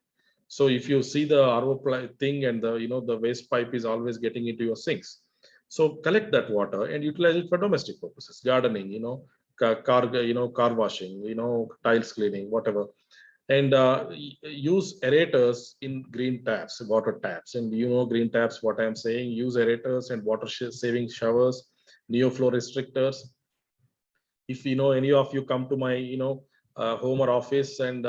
So if you see the RO thing, and the waste pipe is always getting into your sinks. So collect that water and utilize it for domestic purposes, gardening, car washing, tiles cleaning, whatever. And use aerators in green taps, water taps. And green taps, what I'm saying, use aerators and water saving showers, neoflow restrictors. If any of you come to my home or office, and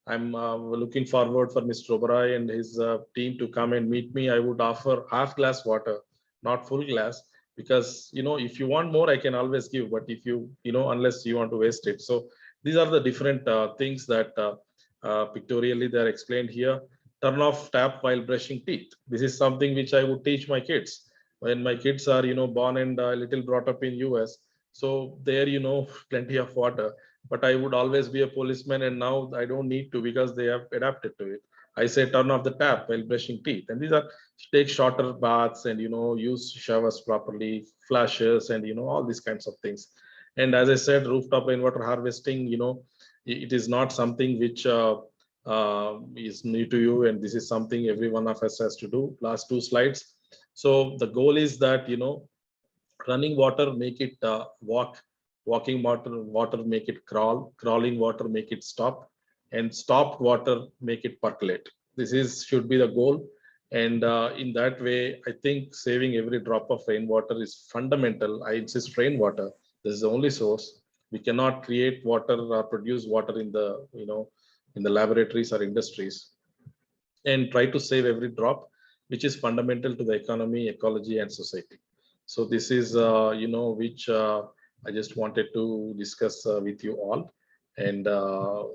I'm looking forward for Mr. Uberoi and his team to come and meet me, I would offer half glass water, not full glass, because if you want more, I can always give, but if you unless you want to waste it. So these are the different things that pictorially they are explained here. Turn off tap while brushing teeth. This is something which I would teach my kids when my kids are born and little brought up in US. So there, plenty of water, but I would always be a policeman, and now I don't need to because they have adapted to it. I say turn off the tap while brushing teeth, and these are take shorter baths and use showers properly, flashes, and all these kinds of things. And as I said, rooftop rainwater harvesting, it is not something which is new to you, and this is something every one of us has to do. Last 2 slides. So the goal is that running water make it walk, walking water make it crawl, crawling water make it stop, and stopped water make it percolate. This should be the goal. And in that way, I think saving every drop of rainwater is fundamental. I insist, rainwater, this is the only source. We cannot create water or produce water in the in the laboratories or industries. And try to save every drop, which is fundamental to the economy, ecology, and society. So this is which I just wanted to discuss with you all. And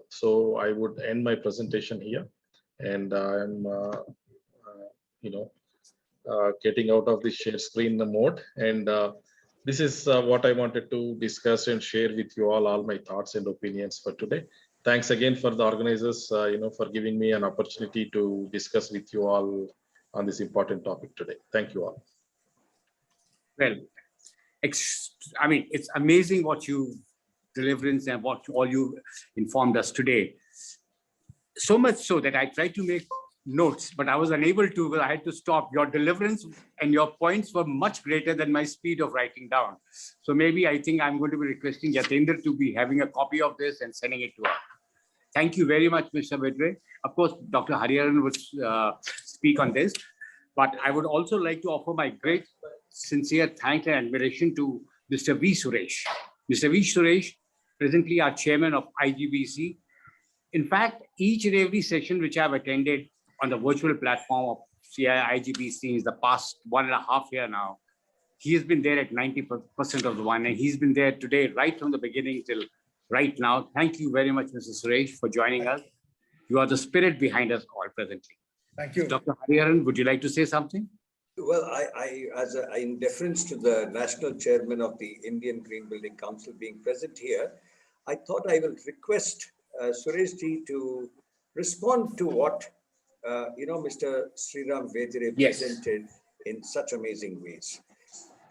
so I would end my presentation here, and I'm getting out of the share screen mode. And this is what I wanted to discuss and share with you all my thoughts and opinions for today. Thanks again for the organizers, for giving me an opportunity to discuss with you all on this important topic today. Thank you all. Well, I mean, it's amazing what you deliverance and what all you informed us today. So much so that I tried to make notes, but I was unable to, because I had to stop. Your deliverance and your points were much greater than my speed of writing down. So maybe I think I'm going to be requesting Yatendra to be having a copy of this and sending it to us. Thank you very much, Mr. Vedire. Of course, Dr. Hariharan would speak on this, but I would also like to offer my great sincere thanks and admiration to Mr. V. Suresh. Mr. V. Suresh, presently our chairman of IGBC. In fact, each and every session which I've attended on the virtual platform of IGBC is the past 1.5 years now, he has been there at 90% of the one, and he's been there today right from the beginning till right now. Thank you very much, Mr. Suresh, for joining us. You are the spirit behind us all presently. Thank you. Dr. Hariharan, would you like to say something? Well, in deference to the national chairman of the Indian Green Building Council being present here, I thought I will request Suresh ji to respond to what Mr. Shriram Vedire Yes. presented in such amazing ways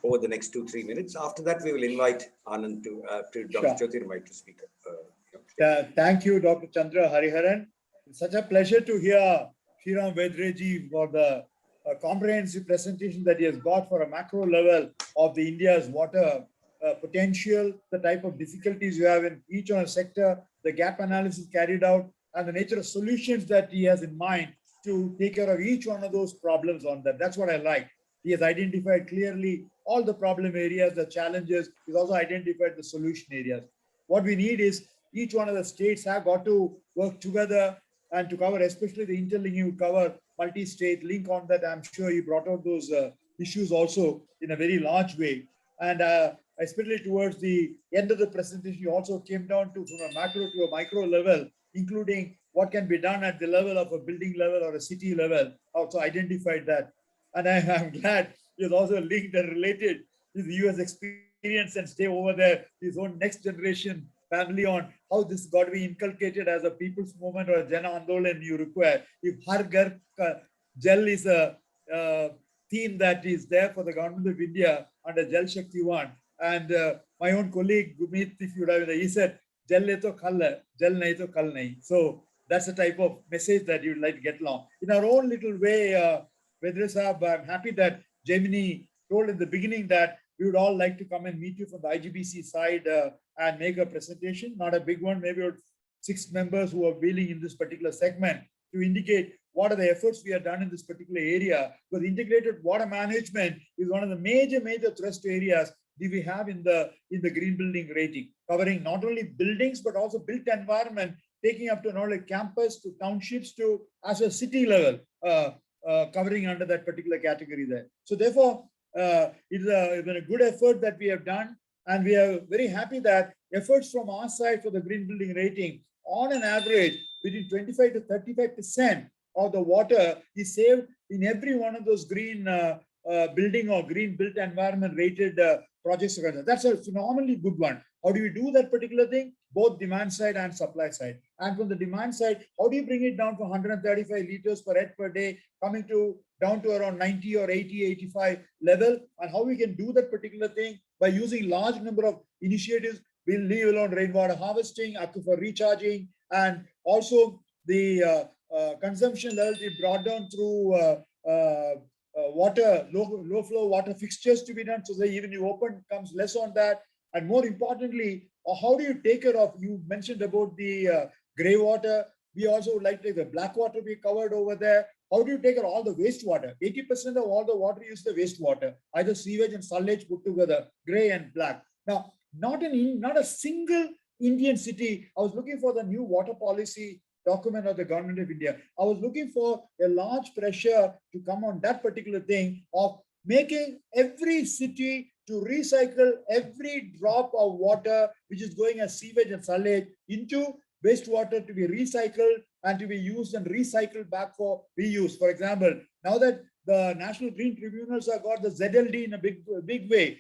over the next 2-3 minutes. After that, we will invite Anand to Dr. Jyotirmay to speak. Thank you, Dr. Chandra Hariharan. It's such a pleasure to hear Shriram Vedire ji for the comprehensive presentation that he has got for a macro level of the India's water potential, the type of difficulties you have in each one sector, the gap analysis carried out, and the nature of solutions that he has in mind to take care of each one of those problems on that. That's what I like. He has identified clearly all the problem areas, the challenges. He's also identified the solution areas. What we need is each one of the states have got to work together and to cover, especially the interlink, you cover multi-state link on that. I'm sure you brought out those issues also in a very large way. And especially towards the end of the presentation, you also came down to from a macro to a micro level, including what can be done at the level of a building level or a city level. Also identified that. And I'm glad you've also linked and related his US experience and stay over there, his own next generation family on how this got to be inculcated as a people's movement or a Jana Andolan you require. If Har Ghar Jal is a theme that is there for the government of India under Jal Shakti 1. And my own colleague, Gumit, if you have, he said, Jal nahi to khal hai, Jal nahi to kal nahi. So that's the type of message that you'd like to get along. In our own little way, Vedire Sahab, I'm happy that Jaimni told in the beginning that we would all like to come and meet you from the IGBC side and make a presentation, not a big one, maybe 6 members who are dealing in this particular segment to indicate what are the efforts we have done in this particular area. Because integrated water management is one of the major thrust areas that we have in the green building rating, covering not only buildings, but also built environment, taking up to not only campus to townships to as a city level, covering under that particular category there. So therefore, it's been a good effort that we have done, and we are very happy that efforts from our side for the green building rating, on an average, between 25 to 35% of the water is saved in every one of those green building or green built environment rated projects. That's a phenomenally good one. How do you do that particular thing? Both demand side and supply side. And from the demand side, how do you bring it down from 135 liters per head per day, coming down to around 90 or 80, 85 level? And how we can do that particular thing by using large number of initiatives. We'll leave alone rainwater harvesting, aquifer recharging, and also the consumption levels we brought down through water, low flow water fixtures to be done, so that even you open comes less on that. And more importantly, how do you take care of, you mentioned about the grey water. We also would like to take the black water we covered over there. How do you take care of all the wastewater? 80% of all the water is the wastewater, either sewage and sullage put together, grey and black. Now, not a single Indian city. I was looking for the new water policy document of the government of India. I was looking for a large pressure to come on that particular thing of making every city to recycle every drop of water which is going as sewage and sullage into wastewater to be recycled and to be used and recycled back for reuse. For example, now that the National Green Tribunals have got the ZLD in a big way,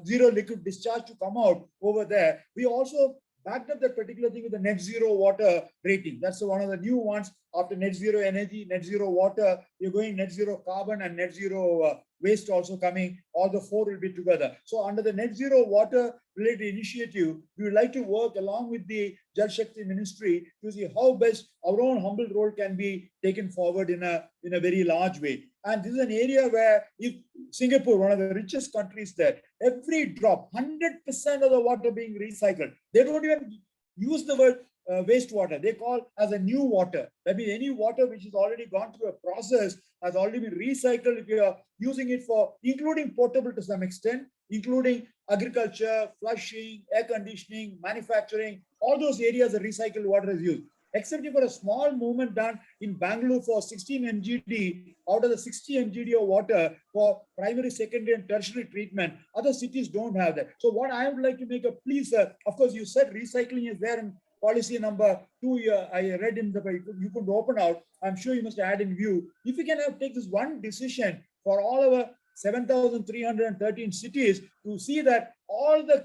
zero liquid discharge to come out over there, we also backed up that particular thing with the net zero water rating. That's one of the new ones after net zero energy, net zero water. You're going net zero carbon and net zero waste also coming. All the 4 will be together. So under the net zero water related initiative, we would like to work along with the Jal Shakti Ministry to see how best our own humble role can be taken forward in a very large way. And this is an area where if Singapore, one of the richest countries there, every drop, 100% of the water being recycled. They don't even use the word wastewater. They call as a new water. That means any water which has already gone through a process has already been recycled if you are using it for, including potable to some extent, including agriculture, flushing, air conditioning, manufacturing, all those areas the recycled water is used. Except for a small movement done in Bangalore for 16 MGD out of the 60 MGD of water for primary, secondary, and tertiary treatment. Other cities don't have that. So what I would like to make a plea, sir, of course, you said recycling is there in policy number 2, I read in the, you could open out, I'm sure you must add in view, if we can take this one decision for all our 7,313 cities to see that all the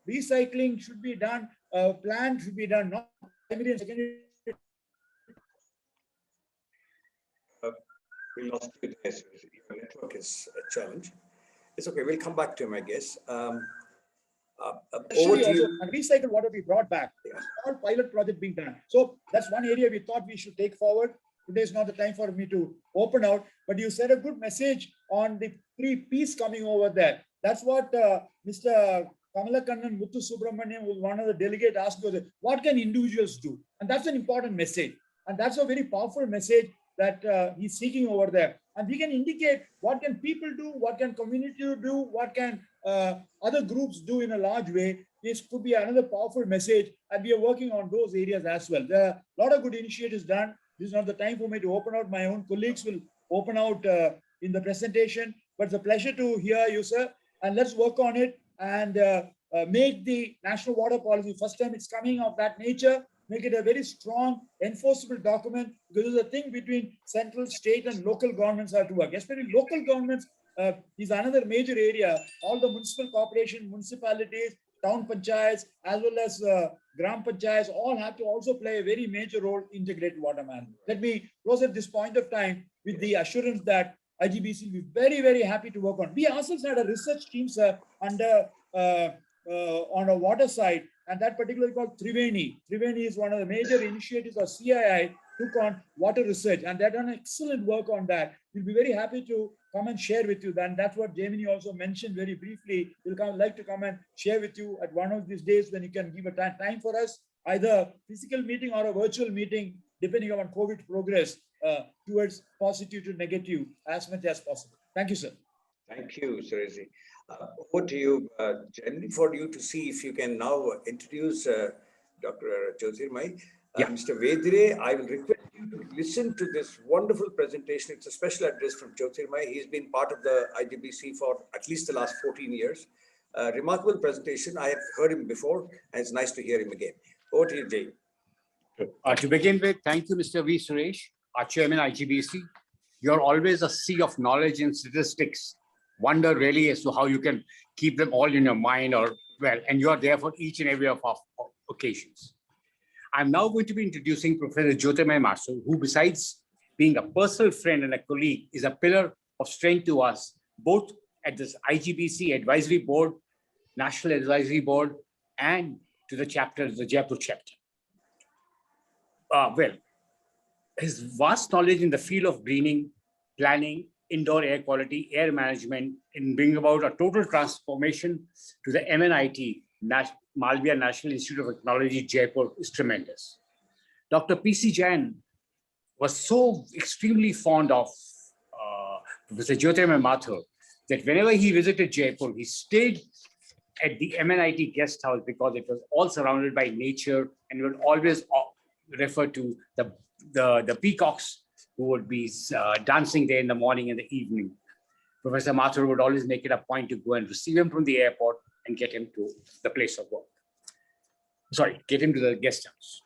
recycling should be done, planned should be done, not primary and secondary. We lost you there. So your network is a challenge. It's okay. We'll come back to him, I guess. Over to you. And recycled water be brought back. Yeah. All pilot project being done. So that's one area we thought we should take forward. Today is not the time for me to open out, but you said a good message on the 3 P's coming over there. That's what Mr. Kamalakannan Muthu Subramaniam, who was one of the delegates, asked us, what can individuals do? And that's an important message. And that's a very powerful message that he's seeking over there. And we can indicate what can people do, what can community do, what can other groups do in a large way. This could be another powerful message, and we are working on those areas as well. There are a lot of good initiatives done. This is not the time for me to open out. My own colleagues will open out in the presentation, but it's a pleasure to hear you, sir. And let's work on it and make the national water policy, first time it's coming of that nature, make it a very strong enforceable document, because there's a thing between central, state, and local governments have to work. Especially local governments is another major area. All the municipal corporation, municipalities, town panchayats, as well as gram panchayats, all have to also play a very major role in integrated water management. Let me close at this point of time with the assurance that IGBC will be very, very happy to work on. We ourselves had a research team, sir, under on a water side, and that particularly called Triveni. Triveni is one of the major initiatives of CII took on water research, and they've done excellent work on that. We'll be very happy to come and share with you. Then that's what Jaimni also mentioned very briefly. We'll like to come and share with you at one of these days when you can give a time for us, either physical meeting or a virtual meeting, depending on COVID progress towards positive to negative as much as possible. Thank you, sir. Thank you, Surezi. Over to you, Jaimni, for you to see if you can now introduce Dr. Jyotirmay. Mr. Vedire, I will request you to listen to this wonderful presentation. It's a special address from Jyotirmay. He's been part of the IGBC for at least the last 14 years. Remarkable presentation. I have heard him before, and it's nice to hear him again. Over to you, Jay. To begin with, thank you, Mr. V. Suresh, our chairman, IGBC. You're always a sea of knowledge and statistics. Wonder really as to how you can keep them all in your mind, and you are there for each and every of our occasions. I'm now going to be introducing Professor Jyotirmay Mathur, who besides being a personal friend and a colleague, is a pillar of strength to us, both at this IGBC Advisory Board, National Advisory Board, and to the chapter, the Jaipur chapter. Well, his vast knowledge in the field of greening, planning, indoor air quality, air management, in bringing about a total transformation to the MNIT, Malaviya National Institute of Technology, Jaipur, is tremendous. Dr. P.C. Jain was so extremely fond of Professor Jyotirmay Mathur that whenever he visited Jaipur, he stayed at the MNIT guest house because it was all surrounded by nature, and would always refer to the peacocks who would be dancing there in the morning and the evening. Professor Mathur would always make it a point to go and receive him from the airport and get him to the place of work. Get him to the guest house.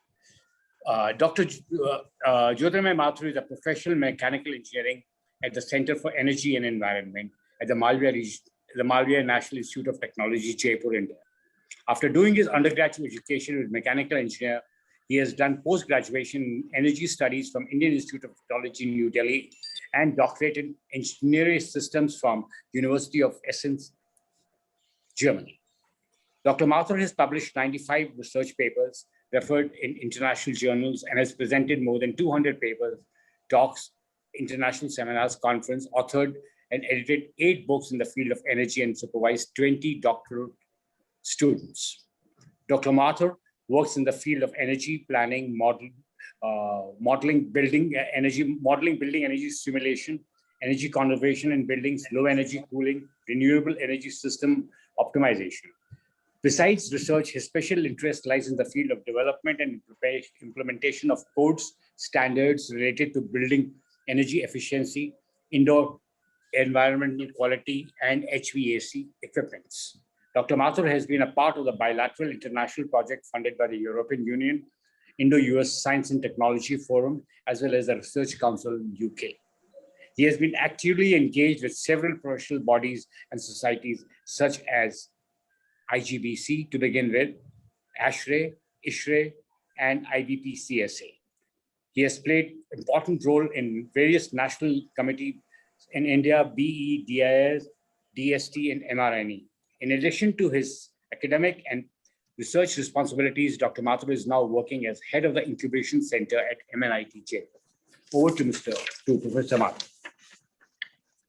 Dr. Jyotirmay Mathur is a professional in mechanical engineering at the Center for Energy and Environment at the Malaviya National Institute of Technology, Jaipur, India. After doing his undergraduate education with mechanical engineer, he has done post-graduation in energy studies from Indian Institute of Technology, New Delhi, and doctorate in engineering systems from University of Essen, Germany. Dr. Mathur has published 95 research papers, referred in international journals, and has presented more than 200 papers, talks, international seminars, conference, authored and edited 8 books in the field of energy, and supervised 20 doctoral students. Dr. Mathur works in the field of energy planning, modeling building energy simulation, energy conservation in buildings, low energy cooling, renewable energy system optimization. Besides research, his special interest lies in the field of development and implementation of codes, standards related to building energy efficiency, indoor environmental quality, and HVAC equipments. Dr. Mathur has been a part of the bilateral international project funded by the European Union, Indo-US Science and Technology Forum, as well as the Research Council in UK. He has been actively engaged with several professional bodies and societies such as IGBC to begin with, ASHRAE, ISHRAE, and IBPCSA. He has played important role in various national committees in India, BE, DIS, DST, and MRNE. In addition to his academic and research responsibilities, Dr. Mathur is now working as head of the incubation center at MNIT Jaipur. Over to Professor Mathur.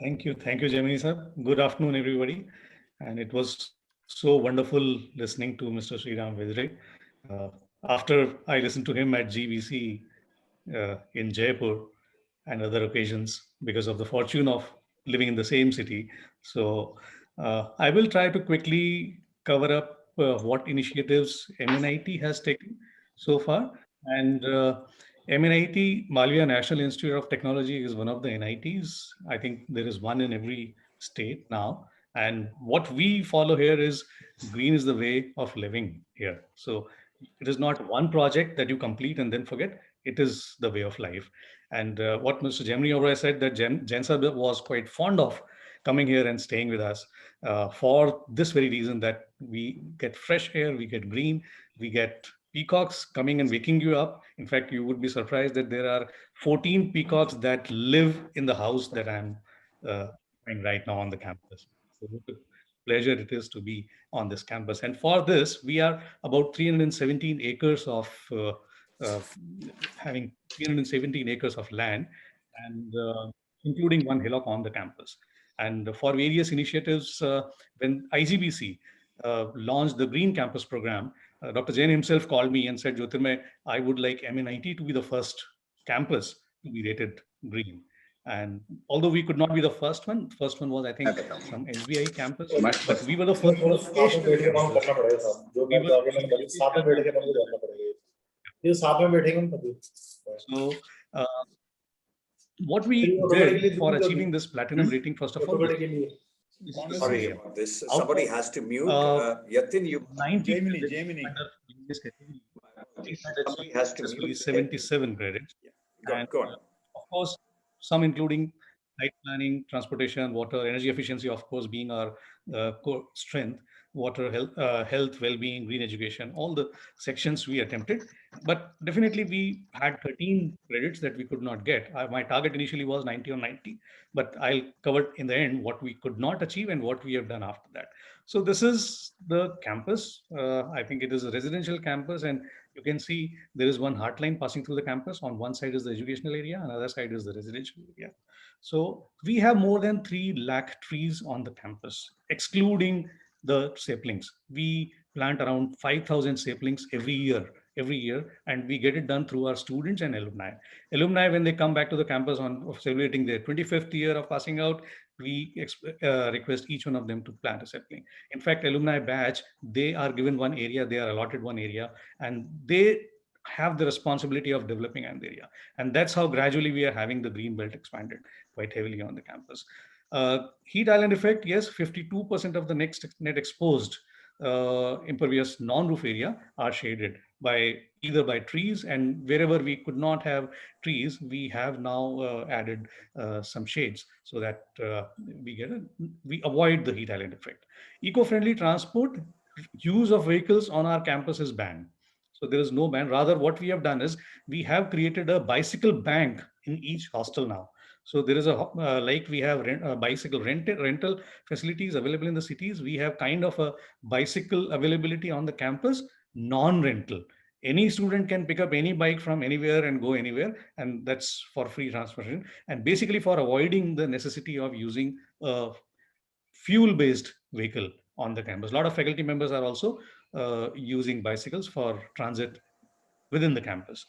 Thank you, Jaimni sir. Good afternoon, everybody. And it was so wonderful listening to Mr. Shriram Vedire. After I listened to him at GBC in Jaipur and other occasions because of the fortune of living in the same city. So I will try to quickly cover up what initiatives MNIT has taken so far. And MNIT, Malaviya National Institute of Technology, is one of the NITs. I think there is one in every state now. And what we follow here is green is the way of living here. So it is not one project that you complete and then forget. It is the way of life. And what Mr. Jaimni Uberoi said, that Jain sir was quite fond of coming here and staying with us for this very reason, that we get fresh air, we get green, we get peacocks coming and waking you up. In fact, you would be surprised that there are 14 peacocks that live in the house that I'm doing right now on the campus. So what a pleasure it is to be on this campus. And for this, we are about 317 acres of having 317 acres of land, and including one hillock on the campus. And for various initiatives, when IGBC launched the Green Campus program, Dr. Jain himself called me and said, Jyotirmay, I would like MNIT to be the first campus to be rated green. And although we could not be the first one was, I think, some SBI campus, but we were the first. So what we did for achieving this platinum rating, first of all, Sorry about this. Somebody has to mute. Yatin, you. 90 Jaimini. Somebody has to mute. 77 credits. And, Go on. of course, some including site planning, transportation, water, energy efficiency, of course, being our core strength, water, health, well-being, green education, all the sections we attempted. But definitely we had 13 credits that we could not get. My target initially was 90 or 90, but I'll cover in the end what we could not achieve and what we have done after that. So this is the campus. I think it is a residential campus, and you can see there is one heartline passing through the campus. On one side is the educational area, and other side is the residential area. So we have more than 3 lakh trees on the campus, excluding the saplings. We plant around 5,000 saplings every year, and we get it done through our students and alumni. Alumni, when they come back to the campus on celebrating their 25th year of passing out, we request each one of them to plant a sapling. In fact, alumni batch, they are given one area, they are allotted one area, and they have the responsibility of developing an area. And that's how gradually we are having the green belt expanded quite heavily on the campus. Heat island effect, yes, 52% of the net exposed impervious non-roof area are shaded either by trees, and wherever we could not have trees, we have now added some shades so that we avoid the heat island effect. Eco-friendly transport, use of vehicles on our campus is banned. So there is no ban. Rather, what we have done is we have created a bicycle bank in each hostel now. So there is like we have bicycle rental facilities available in the cities. We have kind of a bicycle availability on the campus, non-rental. Any student can pick up any bike from anywhere and go anywhere, and that's for free transportation. And basically for avoiding the necessity of using a fuel-based vehicle on the campus. A lot of faculty members are also using bicycles for transit within the campus.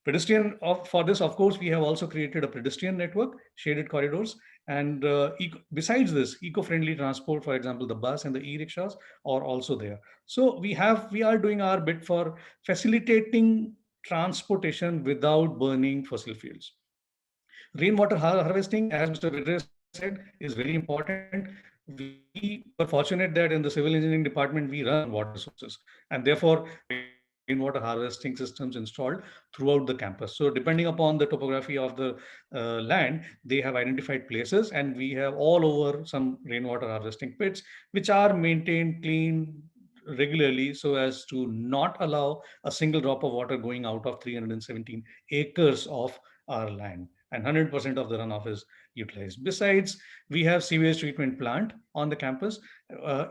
Pedestrian, for this, of course, we have also created a pedestrian network, shaded corridors, and besides this, eco-friendly transport, for example, the bus and the e-rickshaws are also there. So we are doing our bit for facilitating transportation without burning fossil fuels. Rainwater harvesting, as Mr. Vedire said, is very important. we were fortunate that in the civil engineering department, we run water sources, and therefore rainwater harvesting systems installed throughout the campus. So depending upon the topography of the land, they have identified places, and we have all over some rainwater harvesting pits, which are maintained clean regularly so as to not allow a single drop of water going out of 317 acres of our land, and 100% of the runoff is utilized. Besides, we have sewage treatment plant on the campus.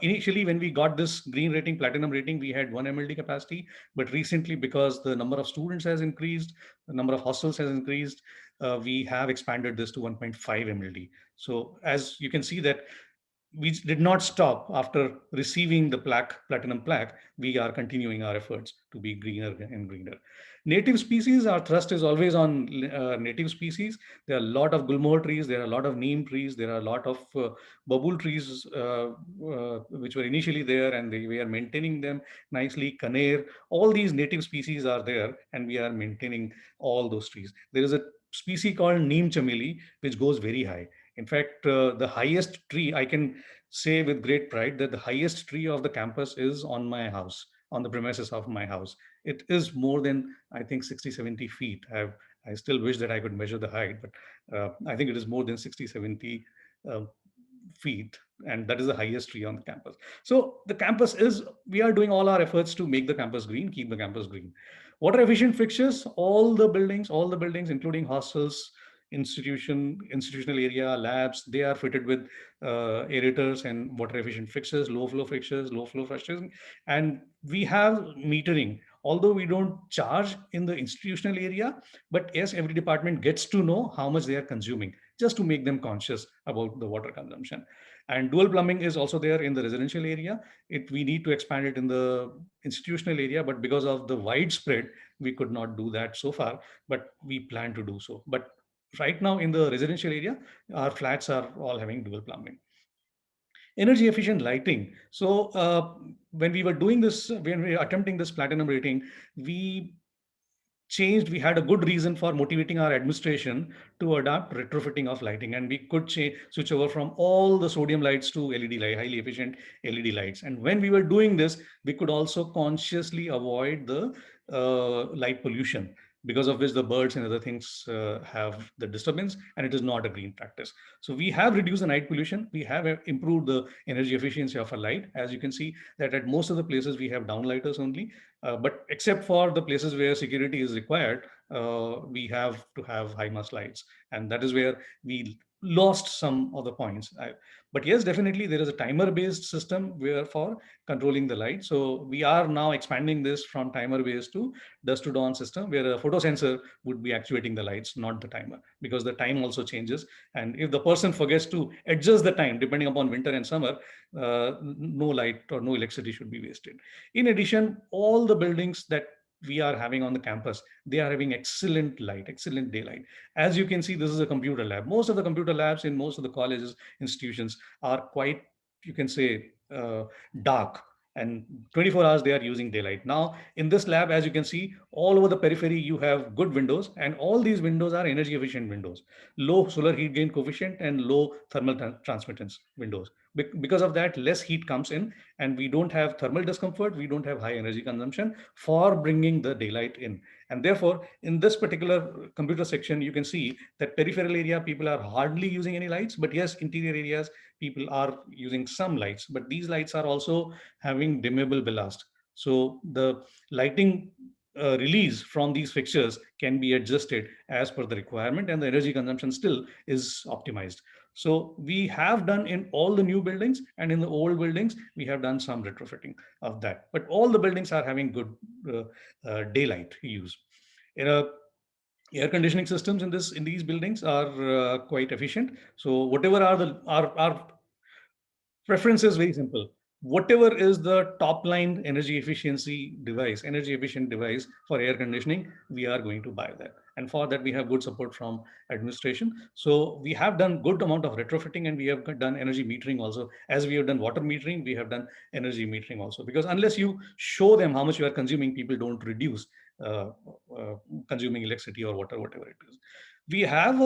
Initially, when we got this green rating, platinum rating, we had 1 MLD capacity, but recently, because the number of students has increased, the number of hostels has increased, we have expanded this to 1.5 MLD. So as you can see that we did not stop after receiving the platinum plaque. We are continuing our efforts to be greener and greener. Native species, our thrust is always on native species. There are a lot of gulmohar trees, there are a lot of neem trees, there are a lot of babul trees which were initially there, and we are maintaining them nicely. Kaner, all these native species are there, and we are maintaining all those trees. There is a species called neem chameli, which goes very high. In fact, the highest tree, I can say with great pride that the highest tree of the campus is on my house, on the premises of my house. It is more than, I think, 60, 70 feet. I still wish that I could measure the height, but I think it is more than 60, 70 feet. And that is the highest tree on the campus. So the campus is, we are doing all our efforts to make the campus green, keep the campus green. Water efficient fixtures, all the buildings, including hostels, institutional area, labs, they are fitted with aerators and water efficient fixtures, low flow fixtures. And we have metering, although we don't charge in the institutional area, but yes, every department gets to know how much they are consuming, just to make them conscious about the water consumption. And dual plumbing is also there in the residential area. We need to expand it in the institutional area, but because of the widespread, we could not do that so far, but we plan to do so. But right now in the residential area, our flats are all having dual plumbing. Energy efficient lighting. So when we were doing this, when we were attempting this platinum rating, we had a good reason for motivating our administration to adopt retrofitting of lighting, and we could switch over from all the sodium lights to LED light, highly efficient LED lights. And when we were doing this, we could also consciously avoid the light pollution, because of which the birds and other things have the disturbance, and it is not a green practice. So we have reduced the night pollution. We have improved the energy efficiency of our light. As you can see that at most of the places we have downlighters only, but except for the places where security is required, we have to have high mast lights. And that is where we lost some of the points. But yes, definitely there is a timer based system where for controlling the light. So we are now expanding this from timer based to dusk to dawn system, where a photo sensor would be actuating the lights, not the timer, because the time also changes. And if the person forgets to adjust the time depending upon winter and summer, no light or no electricity should be wasted. In addition, all the buildings that we are having on the campus, they are having excellent light, excellent daylight. As you can see, this is a computer lab. Most of the computer labs in most of the colleges, institutions are quite, you can say, dark, and 24 hours they are using daylight. Now in this lab, as you can see, all over the periphery you have good windows, and all these windows are energy efficient windows, low solar heat gain coefficient and low thermal transmittance windows. Because of that, less heat comes in, and we don't have thermal discomfort, we don't have high energy consumption for bringing the daylight in. And therefore, in this particular computer section, you can see that peripheral area, people are hardly using any lights, but yes, interior areas, people are using some lights, but these lights are also having dimmable ballast. So the lighting release from these fixtures can be adjusted as per the requirement, and the energy consumption still is optimized. So we have done in all the new buildings, and in the old buildings, we have done some retrofitting of that. But all the buildings are having good daylight use. Air conditioning systems in these buildings are quite efficient. So whatever are our preference is very simple. Whatever is the top line energy efficient device for air conditioning, we are going to buy that. And for that, we have good support from administration. So we have done good amount of retrofitting, and we have done energy metering also. As we have done water metering, we have done energy metering also. Because unless you show them how much you are consuming, people don't reduce consuming electricity or water, whatever it is. We have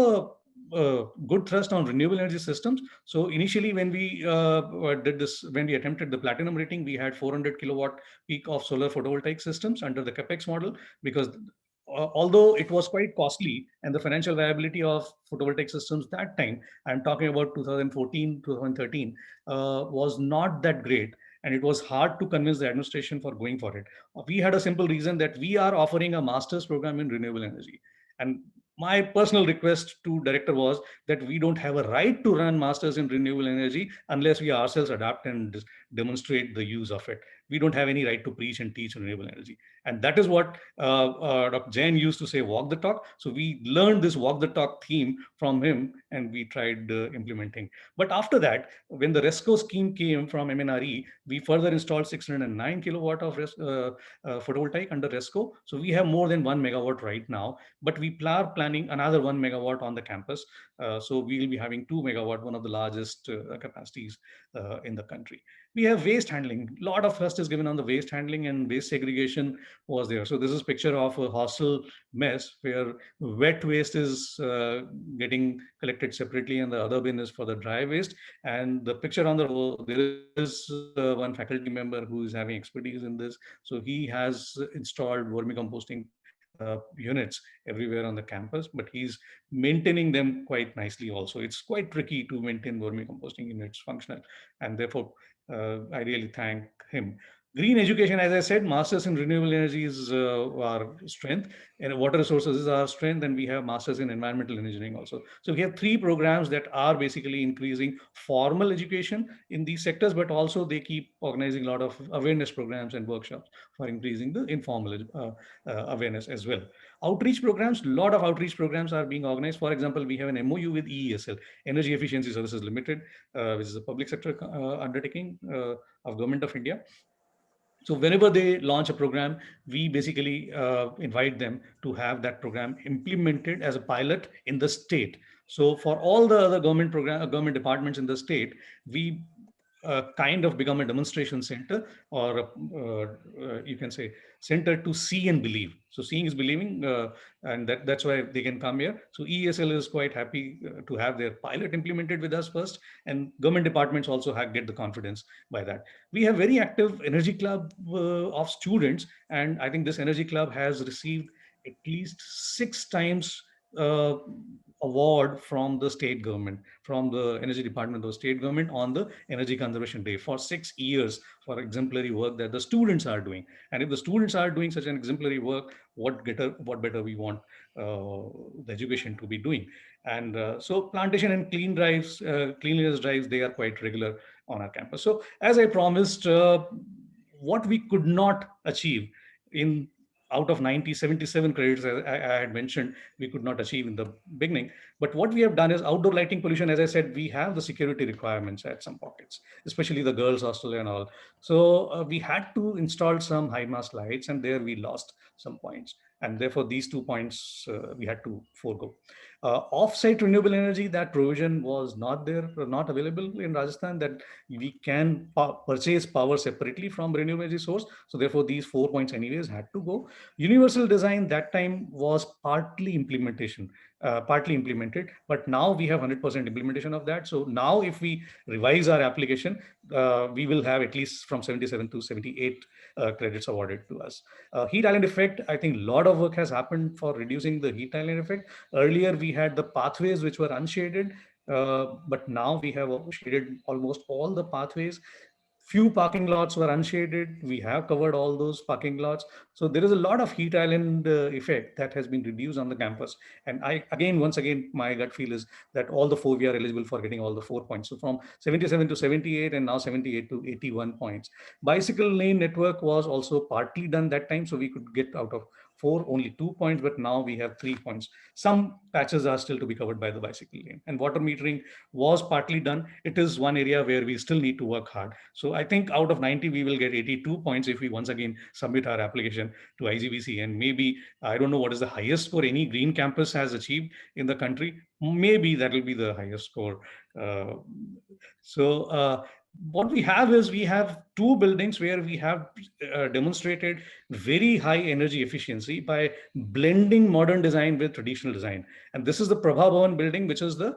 good thrust on renewable energy systems. So initially, when we when we attempted the platinum rating, we had 400 kilowatt peak of solar photovoltaic systems under the capex model, because although it was quite costly, and the financial viability of photovoltaic systems that time, I'm talking about 2014, 2013, was not that great. And it was hard to convince the administration for going for it. We had a simple reason that we are offering a master's program in renewable energy. And my personal request to director was that we don't have a right to run masters in renewable energy unless we ourselves adapt and demonstrate the use of it. We don't have any right to preach and teach renewable energy. And that is what Dr. Jain used to say, walk the talk. So we learned this walk the talk theme from him, and we tried implementing. But after that, when the RESCO scheme came from MNRE, we further installed 609 kilowatt of photovoltaic under RESCO. So we have more than 1 megawatt right now, but we are planning another 1 megawatt on the campus. So we will be having 2 megawatt, one of the largest capacities in the country. We have waste handling. A lot of thrust is given on the waste handling, and waste segregation was there. So this is a picture of a hostel mess where wet waste is getting collected separately, and the other bin is for the dry waste. And the picture on the row, there is one faculty member who is having expertise in this. So he has installed vermicomposting units everywhere on the campus, but he's maintaining them quite nicely also. It's quite tricky to maintain vermicomposting units functional, and therefore I really thank him. Green education, as I said, masters in renewable energy is our strength, and water resources is our strength, and we have masters in environmental engineering also. So we have 3 programs that are basically increasing formal education in these sectors, but also they keep organizing a lot of awareness programs and workshops for increasing the informal awareness as well. Outreach programs, a lot of outreach programs are being organized. For example, we have an MOU with EESL, Energy Efficiency Services Limited, which is a public sector undertaking of Government of India. So whenever they launch a program, we basically invite them to have that program implemented as a pilot in the state. So for all the other government departments in the state, we kind of become a demonstration center, or you can say center to see and believe. So seeing is believing, and that's why they can come here. So ESL is quite happy to have their pilot implemented with us first, and government departments also get the confidence by that. We have very active energy club of students, and I think this energy club has received at least 6 times award from the state government, from the energy department of the state government on the energy conservation day for 6 years for exemplary work that the students are doing. And if the students are doing such an exemplary work, what better we want the education to be doing. And so plantation and cleanliness drives, they are quite regular on our campus. So as I promised, what we could not achieve in out of 90, 77 credits, as I had mentioned, we could not achieve in the beginning. But what we have done is outdoor lighting pollution. As I said, we have the security requirements at some pockets, especially the girls' hostel and all. So we had to install some high mast lights, and there we lost some points. And therefore, these 2 points we had to forego. Off-site renewable energy, that provision was not there, not available in Rajasthan, that we can purchase power separately from renewable energy source. So therefore, these 4 points anyways had to go. Universal design that time was partly implemented, but now we have 100% implementation of that. So now if we revise our application, we will have at least from 77 to 78 credits awarded to us. Heat island effect, I think a lot of work has happened for reducing the heat island effect. Earlier, we had the pathways which were unshaded, but now we have shaded almost all the pathways. Few parking lots were unshaded. We have covered all those parking lots. So there is a lot of heat island effect that has been reduced on the campus. And once again, my gut feel is that all the 4, we are eligible for getting all the 4 points. So from 77 to 78, and now 78 to 81 points. Bicycle lane network was also partly done that time. So we could get out of 4, only 2 points, but now we have 3 points. Some patches are still to be covered by the bicycle lane. And water metering was partly done. It is one area where we still need to work hard. So I think out of 90, we will get 82 points if we once again submit our application to IGBC. And maybe, I don't know what is the highest score any green campus has achieved in the country. Maybe that will be the highest score. what we have is we have two buildings where we have demonstrated very high energy efficiency by blending modern design with traditional design. And this is the Prabha Bhavan building, which is the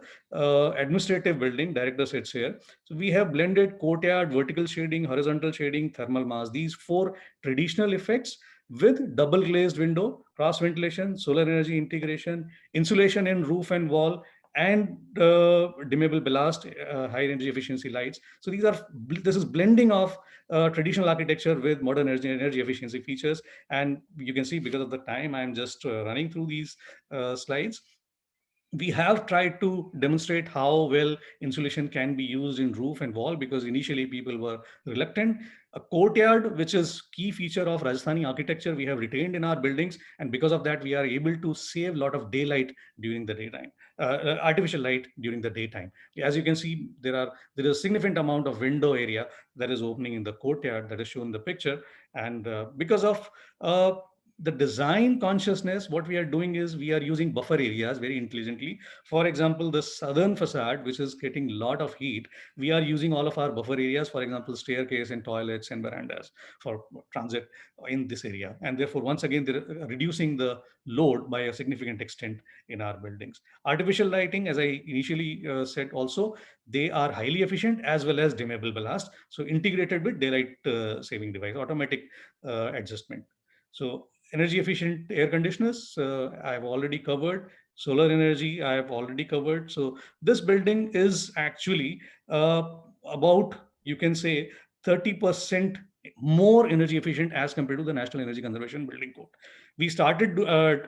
administrative building. Director sits here. So we have blended courtyard, vertical shading, horizontal shading, thermal mass, these four traditional effects with double glazed window, cross ventilation, solar energy integration, insulation in roof and wall, and dimmable ballast, high energy efficiency lights. So this is blending of traditional architecture with modern energy efficiency features. And you can see, because of the time, I'm just running through these slides. We have tried to demonstrate how well insulation can be used in roof and wall, because initially people were reluctant. A courtyard, which is key feature of Rajasthani architecture, we have retained in our buildings, and because of that, we are able to save a lot of daylight during the daytime, artificial light during the daytime. As you can see, there is a significant amount of window area that is opening in the courtyard that is shown in the picture, and because of the design consciousness, what we are doing is we are using buffer areas very intelligently. For example, the southern facade, which is getting a lot of heat, we are using all of our buffer areas, for example, staircase and toilets and verandas for transit in this area. And therefore, once again, they're reducing the load by a significant extent in our buildings. Artificial lighting, as I initially said also, they are highly efficient as well as dimmable ballast. So integrated with daylight saving device, automatic adjustment. So energy efficient air conditioners, I've already covered. Solar energy, I have already covered. So this building is actually about, you can say, 30% more energy efficient as compared to the National Energy Conservation Building Code. We started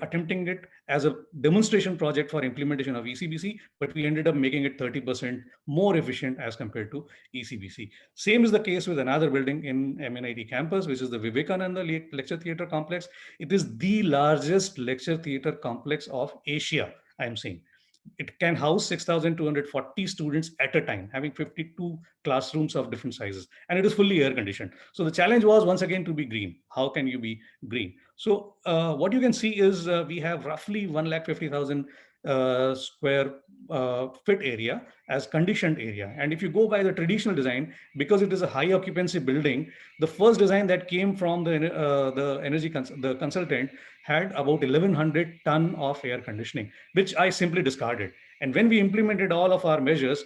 attempting it as a demonstration project for implementation of ECBC, but we ended up making it 30% more efficient as compared to ECBC. Same is the case with another building in MNIT campus, which is the Vivekananda Lecture Theatre Complex. It is the largest lecture theatre complex of Asia, I'm saying. It can house 6,240 students at a time, having 52 classrooms of different sizes, and it is fully air conditioned. So the challenge was, once again, to be green. How can you be green? So what you can see is we have roughly 150,000 square fit area as conditioned area. And if you go by the traditional design, because it is a high occupancy building, the first design that came from the consultant had about 1,100 ton of air conditioning, which I simply discarded. And when we implemented all of our measures,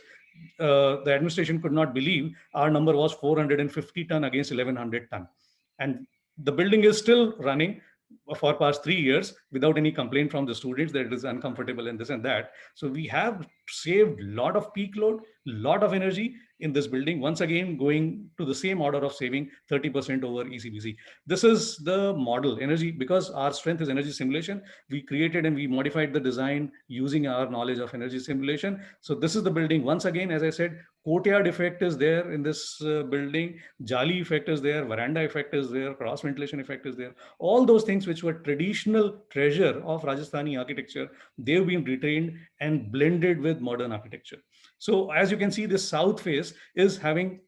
the administration could not believe our number was 450 ton against 1,100 ton. And the building is still running for past 3 years without any complaint from the students that it is uncomfortable and this and that. So we have saved a lot of peak load, lot of energy in this building, once again going to the same order of saving 30% over ECBC. This is the model energy, because our strength is energy simulation. We created and we modified the design using our knowledge of energy simulation. So this is the building. Once again, as I said, courtyard effect is there in this building, jali effect is there, veranda effect is there, cross ventilation effect is there. All those things which were traditional treasure of Rajasthani architecture, they've been retained and blended with modern architecture. So as you can see, this south face is having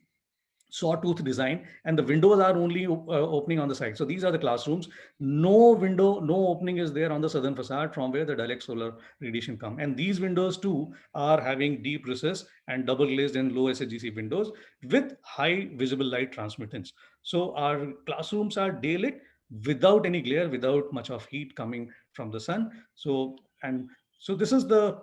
sawtooth design, and the windows are only opening on the side. So these are the classrooms. No window, no opening is there on the southern facade from where the direct solar radiation come. And these windows too are having deep recess and double glazed and low SHGC windows with high visible light transmittance. So our classrooms are daylit without any glare, without much of heat coming from the sun. So this is the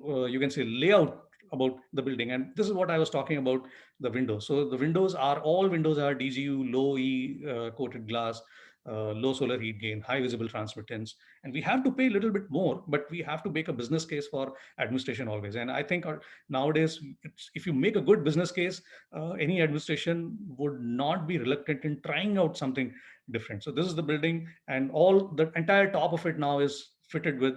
you can say layout about the building. And this is what I was talking about, the windows. So the windows are, all windows are DGU, low E coated glass, low solar heat gain, high visible transmittance. And we have to pay a little bit more, but we have to make a business case for administration always. And I think nowadays, if you make a good business case, any administration would not be reluctant in trying out something different. So this is the building, and all the entire top of it now is fitted with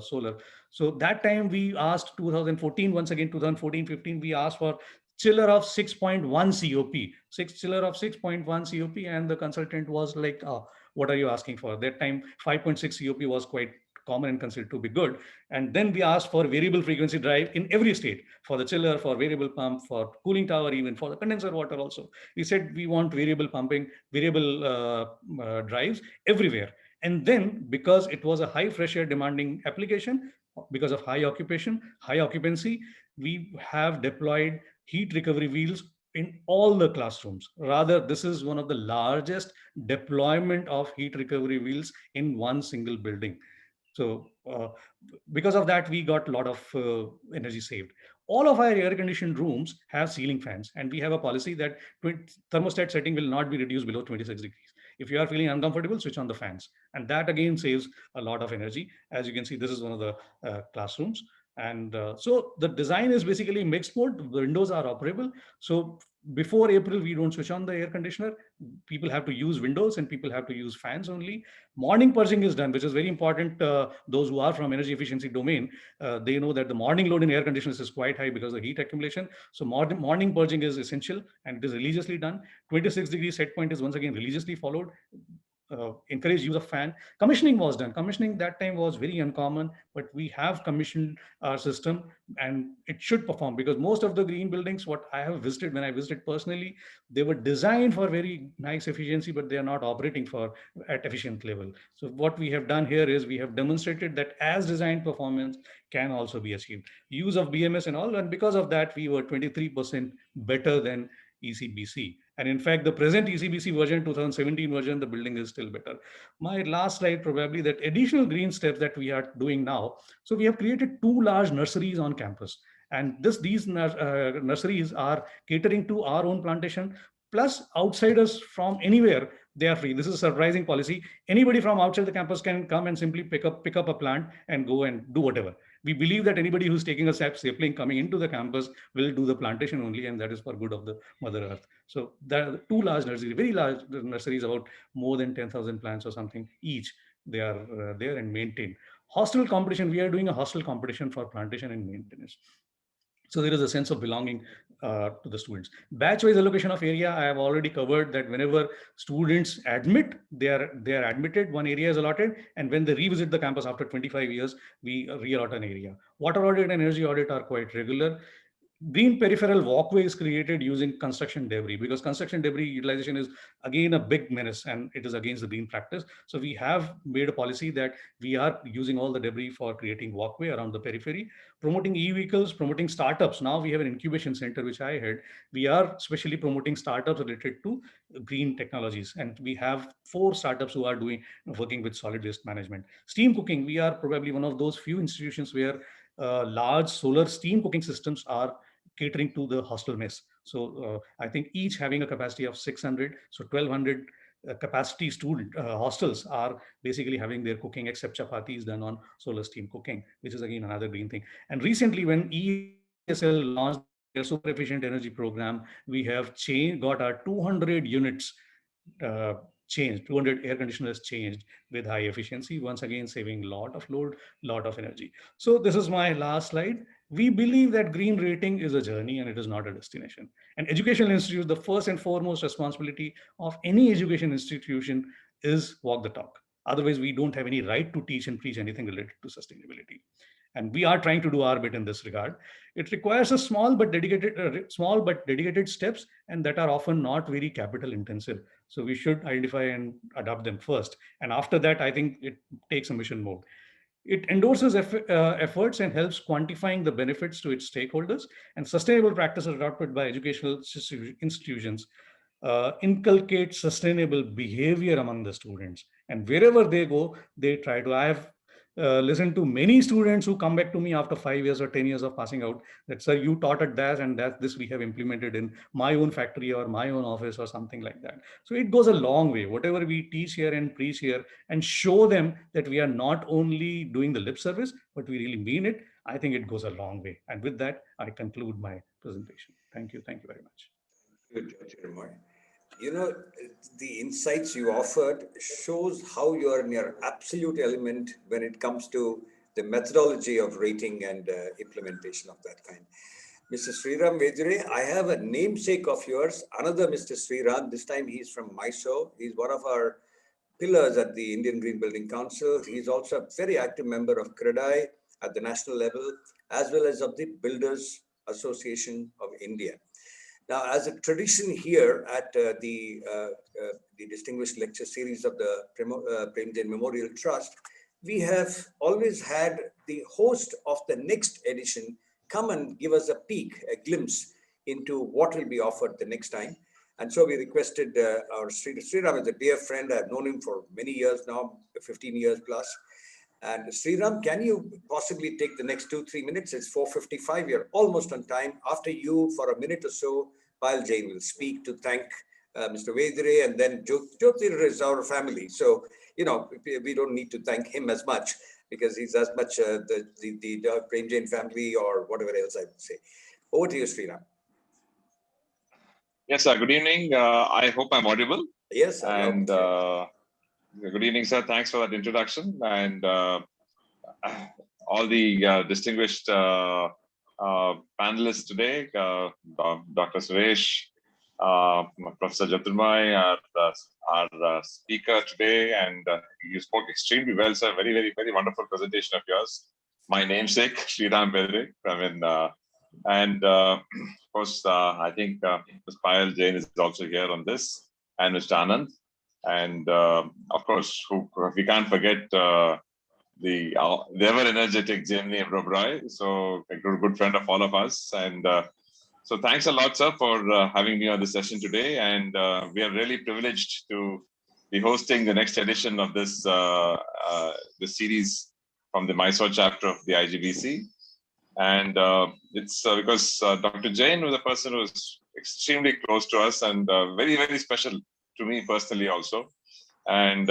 solar. So that time we asked 2014, once again, 2014-15, we asked for chiller of 6.1 COP, chiller of 6.1 COP. And the consultant was like, oh, what are you asking for? That time 5.6 COP was quite common and considered to be good. And then we asked for variable frequency drive in every state, for the chiller, for variable pump, for cooling tower, even for the condenser water also. We said we want variable pumping, variable drives everywhere. And then, because it was a high fresh air demanding application, because of high occupancy, we have deployed heat recovery wheels in all the classrooms. Rather, this is one of the largest deployment of heat recovery wheels in one single building. So because of that, we got a lot of energy saved. All of our air-conditioned rooms have ceiling fans, and we have a policy that thermostat setting will not be reduced below 26 degrees. If you are feeling uncomfortable, switch on the fans. And that again saves a lot of energy. As you can see, this is one of the classrooms. And so the design is basically mixed mode. The windows are operable. So before April, we don't switch on the air conditioner. People have to use windows and people have to use fans only. Morning purging is done, which is very important. Those who are from energy efficiency domain, they know that the morning load in air conditioners is quite high because of heat accumulation. So morning purging is essential and it is religiously done. 26-degree set point is once again religiously followed. Encourage use of fan. Commissioning was done. Commissioning that time was very uncommon, but we have commissioned our system and it should perform, because most of the green buildings, what I have visited, when I visited personally, they were designed for very nice efficiency, but they are not operating for at efficient level. So what we have done here is we have demonstrated that as designed performance can also be achieved. Use of BMS and all, and because of that, we were 23% better than ECBC. And in fact, the present ECBC version, 2017 version, the building is still better. My last slide, probably that additional green steps that we are doing now. So we have created 2 large nurseries on campus. And these nurseries are catering to our own plantation, plus outsiders from anywhere, they are free. This is a surprising policy. Anybody from outside the campus can come and simply pick up a plant and go and do whatever. We believe that anybody who's taking a sapling coming into the campus will do the plantation only, and that is for good of the Mother Earth. So there are 2 large nurseries, very large nurseries, about more than 10,000 plants or something each. They are there and maintained. Hostel competition, we are doing a hostel competition for plantation and maintenance. So there is a sense of belonging to the students. Batch-wise allocation of area, I have already covered that whenever students admit, they are admitted, one area is allotted, and when they revisit the campus after 25 years, we re-allot an area. Water audit and energy audit are quite regular. Green peripheral walkway is created using construction debris, because construction debris utilization is again a big menace and it is against the green practice. So we have made a policy that we are using all the debris for creating walkway around the periphery. Promoting e-vehicles, promoting startups. Now we have an incubation center, which I head. We are specially promoting startups related to green technologies. And we have 4 startups who are working with solid waste management. Steam cooking, we are probably one of those few institutions where large solar steam cooking systems are catering to the hostel mess. So I think each having a capacity of 600, so 1200 capacity student hostels are basically having their cooking, except chapati is done on solar steam cooking, which is again another green thing. And recently when ESL launched their super efficient energy program, we have got our 200 units changed, 200 air conditioners changed with high efficiency, once again saving a lot of load, lot of energy. So this is my last slide. We believe that green rating is a journey and it is not a destination. And educational institutes, the first and foremost responsibility of any education institution is walk the talk. Otherwise, we don't have any right to teach and preach anything related to sustainability. And we are trying to do our bit in this regard. It requires a small but dedicated steps, and that are often not very capital intensive. So we should identify and adopt them first. And after that, I think it takes a mission mode. It endorses efforts and helps quantifying the benefits to its stakeholders, and sustainable practices adopted by educational institutions inculcate sustainable behavior among the students. And wherever they go, they try to. I have listened to many students who come back to me after 5 years or 10 years of passing out that, sir, you taught at that and that this we have implemented in my own factory or my own office or something like that. So it goes a long way. Whatever we teach here and preach here and show them that we are not only doing the lip service, but we really mean it, I think it goes a long way. And with that, I conclude my presentation. Thank you. Thank you very much. Good, Jyotirmay. You know, the insights you offered shows how you are in your absolute element when it comes to the methodology of rating and implementation of that kind. Mr. Shriram Vedire, I have a namesake of yours, another Mr. Shriram. This time he's from Mysore. He's one of our pillars at the Indian Green Building Council. He's also a very active member of CREDAI at the national level, as well as of the Builders Association of India. Now, as a tradition here at the distinguished lecture series of the Prem Jain Memorial Trust, we have always had the host of the next edition come and give us a peek, a glimpse into what will be offered the next time. And so we requested our Shriram is a dear friend. I've known him for many years now, 15 years plus. And Shriram, can you possibly take the next 2-3 minutes? It's 4:55. We're almost on time. After you, for a minute or so, Payal Jain will speak to thank Mr. Vedire, and then Jyotirmay is our family. So, you know, we don't need to thank him as much because he's as much the Prem Jain family or whatever else I would say. Over to you, Shriram. Yes, sir. Good evening. I hope I'm audible. Yes, sir. And good evening, sir. Thanks for that introduction. And all the distinguished panelists today, Dr. Suresh, Professor Jyotirmay, our speaker today, and you spoke extremely well, sir. Very, very, very wonderful presentation of yours. My namesake, Shriram Vedire. I mean, and of course, I think Ms. Payal Jain is also here on this, and Mr. Anand. And of course, we can't forget the ever-energetic Jaimni Uberoi, so a good friend of all of us. And so thanks a lot, sir, for having me on this session today. And we are really privileged to be hosting the next edition of this series from the Mysore chapter of the IGBC. And it's because Dr. Jain was a person who was extremely close to us and very, very special to me personally also. And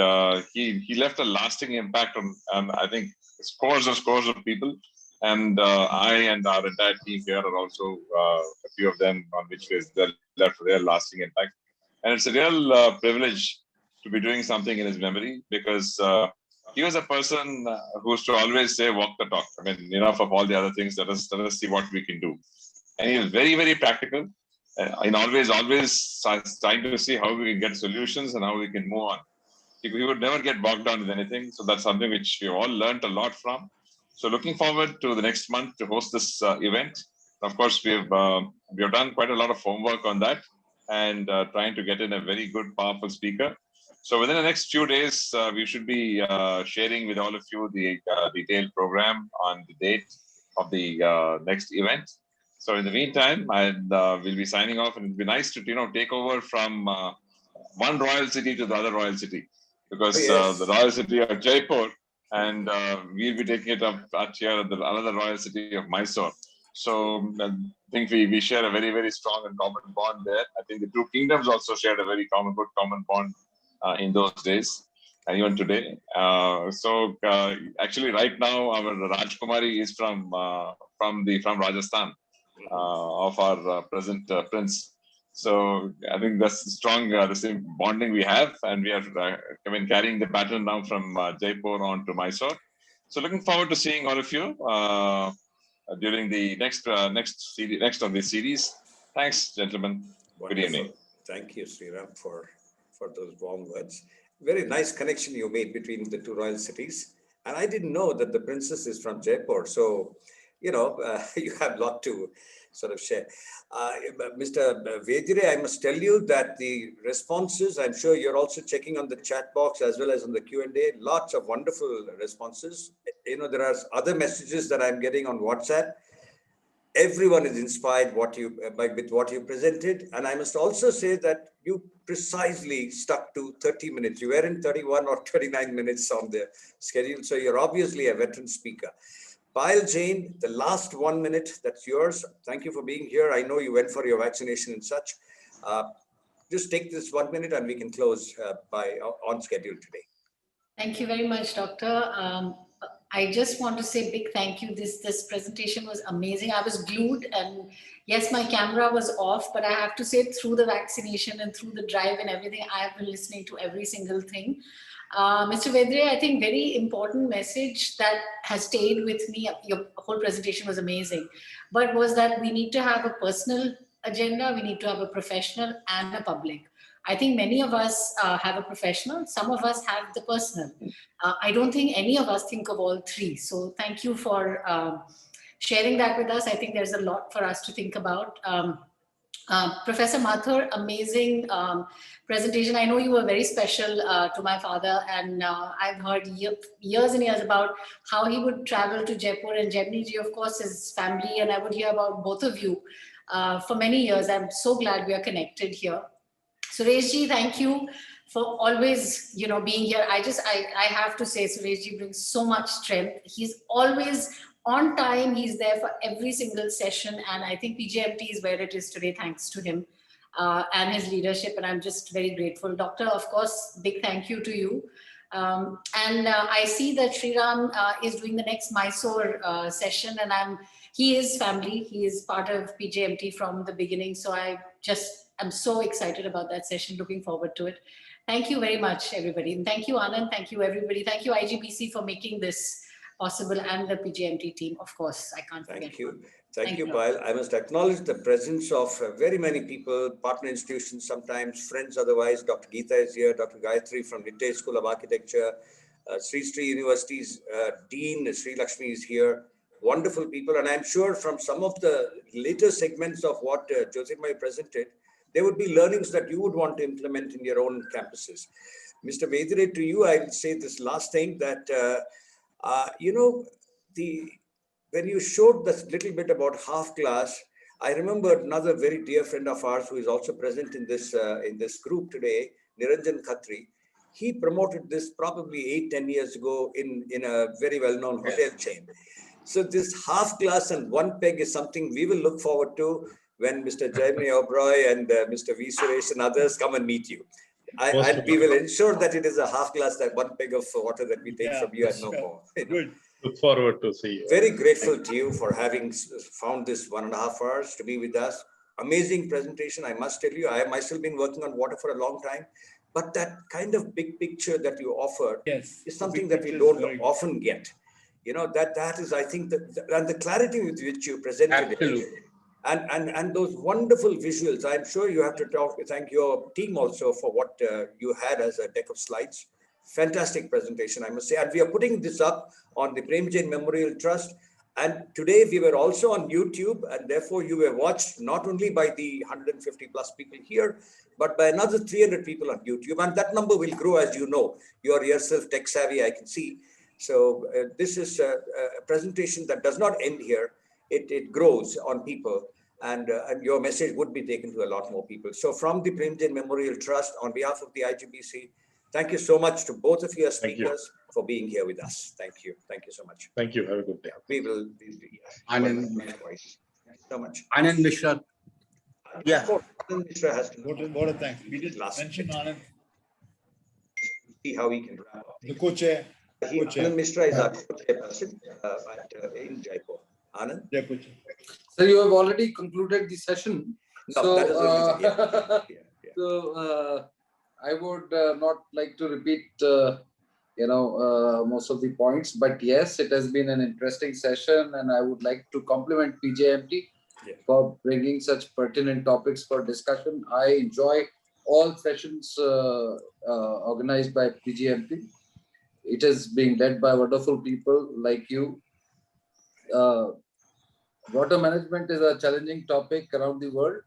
he left a lasting impact on I think scores of people. And I and our entire team here are also a few of them on which left a real lasting impact. And it's a real privilege to be doing something in his memory because he was a person who used to always say, walk the talk. I mean, enough of all the other things, let us see what we can do. And he was very, very practical and always trying to see how we can get solutions and how we can move on. He would never get bogged down with anything. So that's something which we all learned a lot from. So looking forward to the next month to host this event. Of course, we have done quite a lot of homework on that and trying to get in a very good, powerful speaker. So within the next few days, we should be sharing with all of you the detailed program on the date of the next event. So in the meantime, we'll be signing off, and it'd be nice to take over from one royal city to the other royal city, because the royal city of Jaipur, and we'll be taking it up here at another royal city of Mysore. So I think we share a very, very strong and common bond there. I think the two kingdoms also shared a very good common bond in those days and even today. So actually right now our Rajkumari is from Rajasthan, of our present prince. So I think that's strong, the same bonding we have, and we are carrying the baton now from Jaipur on to Mysore. So looking forward to seeing all of you during the next of this series. Thanks, gentlemen. Wonderful. Good evening. Thank you, Shriram, for those warm words. Very nice connection you made between the two royal cities. And I didn't know that the princess is from Jaipur. So, you have a lot to sort of share. Mr. Vedire, I must tell you that the responses, I'm sure you're also checking on the chat box as well as on the Q&A, lots of wonderful responses. There are other messages that I'm getting on WhatsApp. Everyone is inspired with what you presented. And I must also say that you precisely stuck to 30 minutes. You were in 31 or 39 minutes on the schedule. So you're obviously a veteran speaker. Payal Jain, the last 1 minute, that's yours. Thank you for being here. I know you went for your vaccination and such. Just take this 1 minute and we can close on schedule today. Thank you very much, Doctor. I just want to say big thank you. This presentation was amazing. I was glued, and yes, my camera was off, but I have to say through the vaccination and through the drive and everything, I have been listening to every single thing. Mr. Vedire, I think very important message that has stayed with me. Your whole presentation was amazing, but was that we need to have a personal agenda, we need to have a professional and a public. I think many of us have a professional, some of us have the personal. I don't think any of us think of all three. So thank you for sharing that with us. I think there's a lot for us to think about. Professor Mathur, amazing presentation. I know you were very special to my father, and I've heard years and years about how he would travel to Jaipur, and Jaimni ji, of course, his family, and I would hear about both of you for many years. I'm so glad we are connected here. Sureshji, thank you for always, being here. I have to say, Sureshji brings so much strength. He's always on time. He's there for every single session. And I think PJMT is where it is today, thanks to him and his leadership. And I'm just very grateful. Doctor, of course, big thank you to you. I see that Shriram is doing the next Mysore session, and he is family. He is part of PJMT from the beginning. So I'm so excited about that session, looking forward to it. Thank you very much, everybody. And thank you, Anand. Thank you, everybody. Thank you, IGBC, for making this possible, and the PJMT team, of course. I can't forget. Thank you. Thank you, Payal. I must acknowledge the presence of very many people, partner institutions, sometimes friends otherwise. Dr. Geeta is here, Dr. Gayatri from Nitej School of Architecture, Sri University's Dean, Sri Lakshmi is here. Wonderful people. And I'm sure from some of the later segments of what Jyotirmay presented, there would be learnings that you would want to implement in your own campuses. Mr. Vedire, to you, I would say this last thing that, when you showed this little bit about half glass, I remember another very dear friend of ours who is also present in this group today, Niranjan Khatri. He promoted this probably 8-10 years ago in a very well-known hotel chain. So this half glass and one peg is something we will look forward to when Mr. Jaimni Uberoi and Mr. V. Suresh and others come and meet you. We will ensure that it is a half glass, that one peg of water that we take from you and no more. Good. Look forward to see you. Very grateful to you for having found this 1.5 hours to be with us. Amazing presentation, I must tell you. I have myself been working on water for a long time, but that kind of big picture that you offered is something that we don't often get. That is, I think, and the clarity with which you presented it. And those wonderful visuals. I'm sure you have to thank your team also for what you had as a deck of slides. Fantastic presentation, I must say. And we are putting this up on the Prem Jain Memorial Trust. And today we were also on YouTube, and therefore you were watched not only by the 150 plus people here, but by another 300 people on YouTube. And that number will grow, as you know. You are yourself tech savvy, I can see. So this is a presentation that does not end here. It grows on people, and your message would be taken to a lot more people. So from the Prem Jain Memorial Trust, on behalf of the IGBC, thank you so much to both of your speakers for being here with us. Thank you. Thank you so much. Thank you. Have a good day. We will be Anand. Thank you so much. Anand Mishra. Yeah. Anand Mishra has to Vote of thanks. We did mention Anand, see how we can wrap up. the co-chair. Anand Mishra is our co-chairperson in Jaipur. Anand? Jaipur. So you have already concluded the session. No, that is the reason. Yeah. So I would not like to repeat, most of the points, but yes, it has been an interesting session, and I would like to compliment PJMT for bringing such pertinent topics for discussion. I enjoy all sessions organized by PJMT. It is being led by wonderful people like you. Water management is a challenging topic around the world.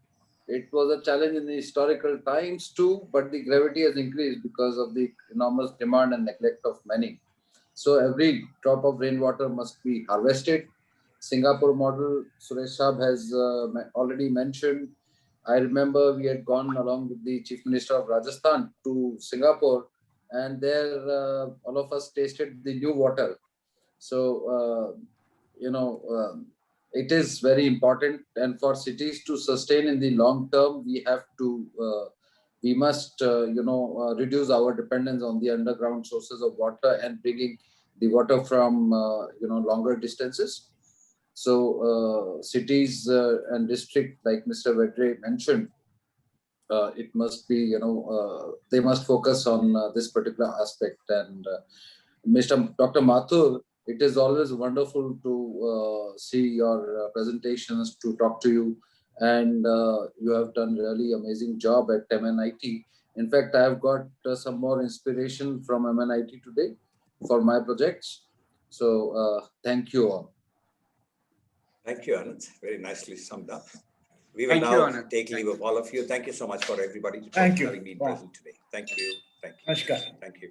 It was a challenge in the historical times too, but the gravity has increased because of the enormous demand and neglect of many. So every drop of rainwater must be harvested. Singapore model, Suresh Saab has already mentioned. I remember we had gone along with the Chief Minister of Rajasthan to Singapore, and there all of us tasted the new water. So, it is very important, and for cities to sustain in the long term, we must reduce our dependence on the underground sources of water and bringing the water from longer distances. So cities and district, like Mr. Vedire mentioned, it must be they must focus on this particular aspect. And Dr. Mathur, it is always wonderful to see your presentations, to talk to you, and you have done really amazing job at MNIT. In fact, I have got some more inspiration from MNIT today for my projects. So thank you all. Thank you, Anand. Very nicely summed up. We will now take leave of all of you. Thank you so much for everybody having been present today. Thank you. Thank you. Namaskar. Thank you.